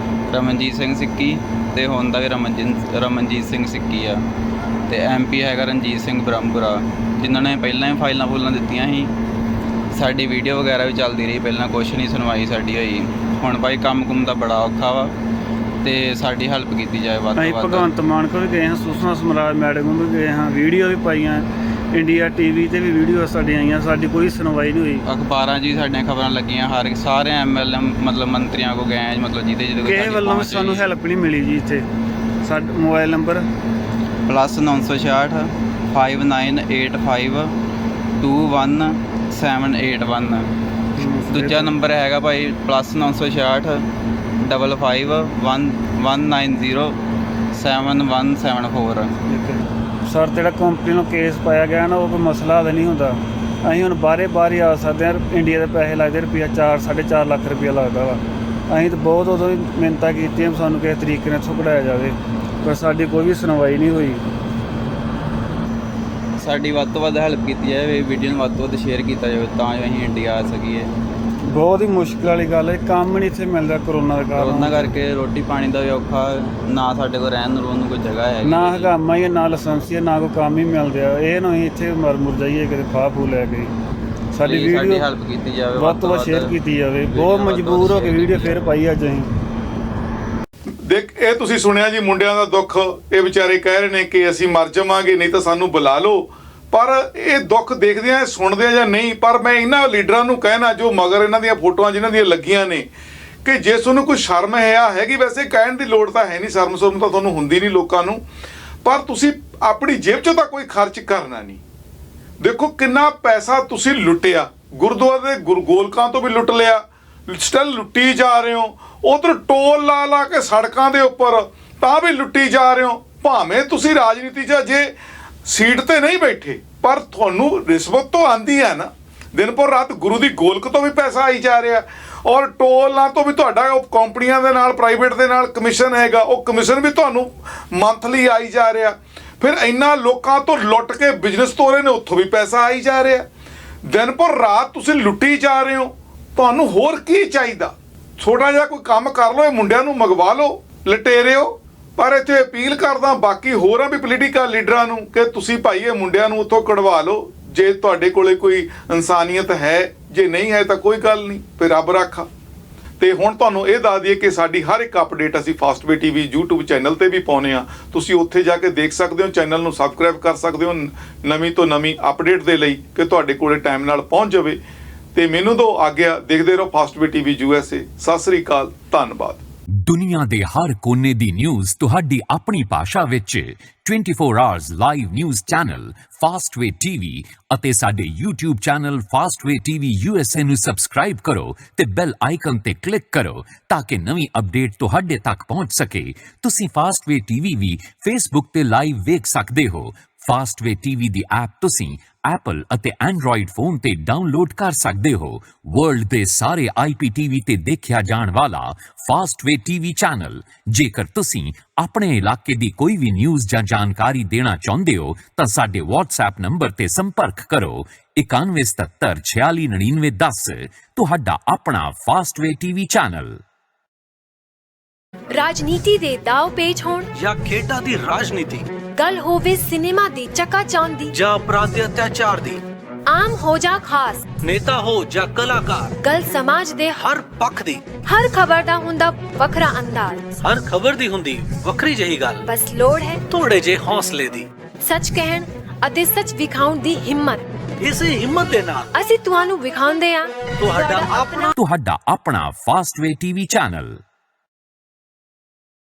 ਰਮਨਜੀਤ ਸਿੰਘ ਸਿੱਕੀ, ਅਤੇ ਹੁਣ ਦਾ ਵੀ ਰਮਨਜੀਤ ਸਿੰਘ ਸਿੱਕੀ ਆ, ਅਤੇ MP ਹੈਗਾ ਰਣਜੀਤ ਸਿੰਘ ਬ੍ਰਹਮਪੁਰਾ, ਜਿਨ੍ਹਾਂ ਨੇ ਪਹਿਲਾਂ ਹੀ ਫਾਈਲਾਂ ਫੂਲਾਂ ਦਿੱਤੀਆਂ ਸੀ। ਸਾਡੀ ਵੀਡੀਓ ਵਗੈਰਾ ਵੀ ਚੱਲਦੀ ਰਹੀ ਪਹਿਲਾਂ, ਕੁਛ ਨਹੀਂ ਸੁਣਵਾਈ ਸਾਡੀ ਹੋਈ। ਹੁਣ ਭਾਈ ਕੰਮ ਕੁੰਮ ਦਾ ਬੜਾ ਔਖਾ ਵਾ, ਅਤੇ ਸਾਡੀ ਹੈਲਪ ਕੀਤੀ ਜਾਏ ਵੱਧ ਅਸੀਂ ਤੋਂ ਵੱਧ। ਭਗਵੰਤ ਮਾਨ ਕੋਲ ਵੀ ਗਏ ਹਾਂ, ਸੁਸ਼ਮਾ ਸਵਰਾਜ ਮੈਡਮ ਕੋਲ ਵੀ ਗਏ ਹਾਂ, ਵੀਡੀਓ ਵੀ ਪਾਈਆਂ, ਇੰਡੀਆ TV 'ਤੇ ਵੀ ਵੀਡੀਓ ਸਾਡੀਆਂ ਆਈਆਂ। ਸਾਡੀ ਕੋਈ ਸੁਣਵਾਈ ਨਹੀਂ ਹੋਈ। ਅਖਬਾਰਾਂ 'ਚ ਵੀ ਸਾਡੀਆਂ ਖਬਰਾਂ ਲੱਗੀਆਂ, ਸਾਰੇ MLA ਮਤਲਬ ਮੰਤਰੀਆਂ ਕੋਲ ਗਏ, ਮਤਲਬ ਜਿਹਦੇ ਕਿਸੇ ਵੱਲੋਂ ਵੀ ਸਾਨੂੰ ਹੈਲਪ ਨਹੀਂ ਮਿਲੀ ਜੀ। ਇੱਥੇ ਸਾਡਾ ਮੋਬਾਈਲ ਨੰਬਰ +966 5985 21781। ਦੂਜਾ ਨੰਬਰ ਹੈਗਾ ਭਾਈ +966 55 190 7174। ਸਰ ਜਿਹੜਾ ਕੰਪਨੀ ਨੂੰ ਕੇਸ ਪਾਇਆ ਗਿਆ ਨਾ, ਉਹ ਕੋਈ ਮਸਲਾ ਹੱਲ ਨਹੀਂ ਹੁੰਦਾ। ਅਸੀਂ ਹੁਣ ਬਾਹਰ ਹੀ ਆ ਸਕਦੇ ਹਾਂ। ਇੰਡੀਆ ਦੇ ਪੈਸੇ ਲੱਗਦੇ ਰੁਪਈਆ 4-4.5 ਲੱਖ ਰੁਪਈਆ ਲੱਗਦਾ ਵਾ। ਅਸੀਂ ਤਾਂ ਬਹੁਤ ਉਦੋਂ ਵੀ ਮਿਹਨਤਾਂ ਕੀਤੀਆਂ ਸਾਨੂੰ ਕਿਸੇ ਤਰੀਕੇ ਨਾਲ ਇੱਥੋਂ ਕਢਾਇਆ ਜਾਵੇ, ਪਰ ਸਾਡੀ ਕੋਈ ਵੀ ਸੁਣਵਾਈ ਨਹੀਂ ਹੋਈ। ਸਾਡੀ ਵੱਧ ਤੋਂ ਵੱਧ ਹੈਲਪ ਕੀਤੀ ਜਾਵੇ, ਵੀਡੀਓ ਨੂੰ ਵੱਧ ਤੋਂ ਵੱਧ ਸ਼ੇਅਰ ਕੀਤਾ ਜਾਵੇ ਤਾਂ ਜੋ ਅਸੀਂ ਇੰਡੀਆ ਆ ਸਕੀਏ। ਬਹੁਤ ਹੀ ਮੁਸ਼ਕਿਲ ਵਾਲੀ ਗੱਲ ਹੈ, ਕੰਮ ਨਹੀਂ ਇੱਥੇ ਮਿਲਦਾ ਕਰੋਨਾ ਦੇ ਕਰੋਨਾ ਕਾਰਨ। ਕਰਕੇ ਰੋਟੀ ਪਾਣੀ ਦਾ ਵੀ ਔਖਾ, ਨਾ ਸਾਡੇ ਕੋਲ ਰਹਿਣ ਨੂੰ ਕੋਈ ਜਗ੍ਹਾ ਹੈ ਨਾ ਹਗਾਮਾ ਹੀ ਹੈ, ਨਾ ਲਾਇਸੈਂਸ ਹੀ ਹੈ, ਨਾ ਕੋਈ ਕੰਮ ਹੀ ਮਿਲਦਾ। ਇਹ ਨਾ ਅਸੀਂ ਇੱਥੇ ਮਰ ਮੁਰ ਜਾਈਏ ਕਿਤੇ ਫਾਹ ਫੂ ਲੈ ਕੇ। ਸਾਡੀ ਸਾਡੀ ਵੀਡੀਓ ਹੈਲਪ ਕੀਤੀ ਜਾਵੇ, ਵੱਧ ਤੋਂ ਵੱਧ ਸ਼ੇਅਰ ਕੀਤੀ ਜਾਵੇ। ਬਹੁਤ ਮਜਬੂਰ ਹੋ ਕੇ ਵੀਡੀਓ ਫੇਰ ਪਾਈ ਅੱਜ ਅਸੀਂ। ਦੇਖ, ਇਹ ਤੁਸੀਂ ਸੁਣਿਆ ਜੀ ਮੁੰਡਿਆਂ ਦਾ ਦੁੱਖ। ਇਹ ਵਿਚਾਰੇ ਕਹਿ ਰਹੇ ਨੇ ਕਿ ਅਸੀਂ ਮਰ ਜਾਵਾਂਗੇ, ਨਹੀਂ ਤਾਂ ਸਾਨੂੰ ਬੁਲਾ ਲਓ। ਪਰ ਇਹ ਦੁੱਖ ਦੇਖਦੇ ਆ, ਸੁਣਦੇ ਆ ਜਾਂ ਨਹੀਂ, ਪਰ ਮੈਂ ਇਹਨਾਂ ਲੀਡਰਾਂ ਨੂੰ ਕਹਿਣਾ ਜੋ ਮਗਰ ਇਹਨਾਂ ਦੀਆਂ ਫੋਟੋਆਂ ਜਿਨ੍ਹਾਂ ਦੀਆਂ ਲੱਗੀਆਂ ਨੇ ਕਿ ਜੇ ਤੁਹਾਨੂੰ ਕੋਈ ਸ਼ਰਮ ਹੈਗੀ, ਵੈਸੇ ਕਹਿਣ ਦੀ ਲੋੜ ਤਾਂ ਹੈ ਨਹੀਂ, ਸ਼ਰਮ ਤਾਂ ਤੁਹਾਨੂੰ ਹੁੰਦੀ ਨਹੀਂ ਲੋਕਾਂ ਨੂੰ, ਪਰ ਤੁਸੀਂ ਆਪਣੀ ਜੇਬ 'ਚੋਂ ਤਾਂ ਕੋਈ ਖਰਚ ਕਰਨਾ ਨਹੀਂ। ਦੇਖੋ ਕਿੰਨਾ ਪੈਸਾ ਤੁਸੀਂ ਲੁੱਟਿਆ, ਗੁਰਦੁਆਰੇ ਦੇ ਗੋਲਕਾਂ ਤੋਂ ਵੀ ਲੁੱਟ ਲਿਆ, ਸਟਿਲ ਲੁੱਟੀ ਜਾ ਰਹੇ ਹੋ। ਉਧਰ ਟੋਲ ਲਾ ਕੇ ਸੜਕਾਂ ਦੇ ਉੱਪਰ ਤਾਂ ਵੀ ਲੁੱਟੀ ਜਾ ਰਹੇ ਹੋ। ਭਾਵੇਂ ਤੁਸੀਂ ਰਾਜਨੀਤੀ 'ਚ ਜੇ ਸੀਟ ਤੇ ਨਹੀਂ ਬੈਠੇ, ਪਰ ਤੁਹਾਨੂੰ ਰਿਸ਼ਵਤ ਤੋਂ ਆਂਦੀ ਹੈ ਨਾ। ਦਿਨ ਪਰ ਰਾਤ ਗੁਰੂ ਦੀ ਗੋਲਕ ਤੋਂ ਵੀ ਪੈਸਾ ਆਈ ਜਾ ਰਿਹਾ, ਔਰ ਟੋਲਾਂ ਤੋਂ ਵੀ ਤੁਹਾਡਾ ਉਹ ਕੰਪਨੀਆਂ ਦੇ ਨਾਲ, ਪ੍ਰਾਈਵੇਟ ਦੇ ਨਾਲ ਕਮਿਸ਼ਨ ਹੈਗਾ, ਉਹ ਕਮਿਸ਼ਨ ਵੀ ਤੁਹਾਨੂੰ ਮੰਥਲੀ ਆਈ ਜਾ ਰਿਹਾ। ਫਿਰ ਇੰਨਾ ਲੋਕਾਂ ਤੋਂ ਲੁੱਟ ਕੇ ਬਿਜ਼ਨਸ ਤੋਰੇ ਨੇ, ਉੱਥੋਂ ਵੀ ਪੈਸਾ ਆਈ ਜਾ ਰਿਹਾ। ਦਿਨ ਪਰ ਰਾਤ ਤੁਸੀਂ ਲੁੱਟੀ ਜਾ ਰਹੇ ਹੋ। ਤੁਹਾਨੂੰ ਹੋਰ ਕੀ ਚਾਹੀਦਾ? ਛੋਟਾ ਜਿਹਾ ਕੋਈ ਕੰਮ ਕਰ ਲਓ, ਇਹ ਮੁੰਡਿਆਂ ਨੂੰ ਮੰਗਵਾ ਲਓ, ਲਟੇਰਿਓ। ਪਰ ਇੱਥੇ ਅਪੀਲ ਕਰਦਾ ਬਾਕੀ ਹੋਰਾਂ ਵੀ ਪੋਲੀਟੀਕਲ ਲੀਡਰਾਂ ਨੂੰ ਕਿ ਤੁਸੀਂ ਭਾਈ ਇਹ ਮੁੰਡਿਆਂ ਨੂੰ ਉੱਥੋਂ ਕਢਵਾ ਲਓ, ਜੇ ਤੁਹਾਡੇ ਕੋਲੇ ਕੋਈ ਇਨਸਾਨੀਅਤ ਹੈ। ਜੇ ਨਹੀਂ ਹੈ ਤਾਂ ਕੋਈ ਗੱਲ ਨਹੀਂ, ਫਿਰ ਰੱਬ ਰਾਖਾ। ਤੇ ਹੁਣ ਤੁਹਾਨੂੰ ਇਹ ਦੱਸ ਦਈਏ ਕਿ ਸਾਡੀ ਹਰ ਇੱਕ ਅਪਡੇਟ ਅਸੀਂ ਫਾਸਟਵੇ ਟੀਵੀ YouTube ਚੈਨਲ ਤੇ ਵੀ ਪਾਉਂਦੇ ਆ। ਤੁਸੀਂ ਉੱਥੇ ਜਾ ਕੇ ਦੇਖ ਸਕਦੇ ਹੋ, ਚੈਨਲ ਨੂੰ ਸਬਸਕ੍ਰਾਈਬ ਕਰ ਸਕਦੇ ਹੋ ਨਵੀਂ ਤੋਂ ਨਵੀਂ ਅਪਡੇਟ ਦੇ ਲਈ, ਕਿ ਤੁਹਾਡੇ ਕੋਲੇ ਟਾਈਮ ਨਾਲ ਪਹੁੰਚ ਜਾਵੇ। ਤੇ ਮੈਨੂੰ ਦਿਓ ਆਗਿਆ, ਦੇਖਦੇ ਰਹੋ ਫਾਸਟਵੇ ਟੀਵੀ USA। ਸਤਿ ਸ੍ਰੀ ਅਕਾਲ, ਧੰਨਵਾਦ। ਦੁਨੀਆ ਦੇ ਹਰ ਕੋਨੇ ਦੀ ਨਿਊਜ਼ ਤੁਹਾਡੀ ਆਪਣੀ ਭਾਸ਼ਾ ਵਿੱਚ 24 hours live news channel Fastway TV ਅਤੇ ਸਾਡੇ YouTube channel Fastway TV USA ਨੂੰ ਸਬਸਕ੍ਰਾਈਬ ਕਰੋ ਤੇ ਬੈਲ ਆਈਕਨ ਤੇ ਕਲਿੱਕ ਕਰੋ ਤਾਂ ਕਿ ਨਵੀਂ ਅਪਡੇਟ ਤੁਹਾਡੇ ਤੱਕ ਪਹੁੰਚ ਸਕੇ। ਤੁਸੀਂ ਫਾਸਟਵੇ ਟੀਵੀ ਵੀ Facebook ਤੇ ਲਾਈਵ ਵੇਖ ਸਕਦੇ ਹੋ। ਫਾਸਟਵੇ ਟੀਵੀ ਦੀ ਐਪ ਤੁਸੀਂ ਐਪਲ ਅਤੇ ਐਂਡਰੋਇਡ ਫੋਨ ਤੇ ਡਾਊਨਲੋਡ ਕਰ ਸਕਦੇ ਹੋ। ਵਰਲਡ ਦੇ ਸਾਰੇ IPTV ਤੇ ਦੇਖਿਆ ਜਾਣ ਵਾਲਾ ਫਾਸਟਵੇ ਟੀਵੀ ਚੈਨਲ। ਜੇਕਰ ਤੁਸੀਂ ਆਪਣੇ ਇਲਾਕੇ ਦੀ ਕੋਈ ਵੀ ਨਿਊਜ਼ ਜਾਂ ਜਾਣਕਾਰੀ ਦੇਣਾ ਚਾਹੁੰਦੇ ਹੋ ਤਾਂ ਸਾਡੇ WhatsApp ਨੰਬਰ ਤੇ ਸੰਪਰਕ ਕਰੋ 9177469910। ਤੁਹਾਡਾ ਆਪਣਾ ਫਾਸਟਵੇ ਟੀਵੀ ਚੈਨਲ। ਰਾਜਨੀਤੀ ਦੇ ਦਾਅ ਪੇਚ ਹੋਣ ਜਾਂ ਖੇਡਾਂ ਦੀ ਰਾਜਨੀਤੀ, ਗੱਲ ਹੋਵੇ ਸਿਨੇਮਾ ਦੀ ਚਕਾਚੌਂਧ ਦੀ ਜਾਂ ਅਪਰਾਧ ਦੇ ਅਤਿਆਚਾਰ ਦੀ, ਆਮ ਹੋ ਜਾਂ ਖਾਸ, ਨੇਤਾ ਹੋ ਜਾਂ ਕਲਾਕਾਰ, ਗੱਲ ਸਮਾਜ ਦੇ ਹਰ ਪੱਖ ਦੀ, ਹਰ ਖਬਰ ਦਾ ਹੁੰਦਾ ਵੱਖਰਾ ਅੰਦਾਜ਼। ਹਰ ਖਬਰ ਦੀ ਹੁੰਦੀ ਵੱਖਰੀ ਜਿਹੀ ਗੱਲ, ਬਸ ਲੋੜ ਹੈ ਥੋੜੇ ਜਿਹੇ ਹੌਸਲੇ ਦੀ, ਸੱਚ ਕਹਿਣ ਅਤੇ ਸੱਚ ਵਿਖਾਉਣ ਦੀ ਹਿੰਮਤ। ਇਸੇ ਹਿੰਮਤ ਦੇ ਨਾਲ ਅਸੀਂ ਤੁਹਾਨੂੰ ਵਿਖਾਉਂਦੇ ਹਾਂ ਤੁਹਾਡਾ ਆਪਣਾ ਤੁਹਾਡਾ ਆਪਣਾ ਫਾਸਟਵੇ ਟੀਵੀ ਚੈਨਲ।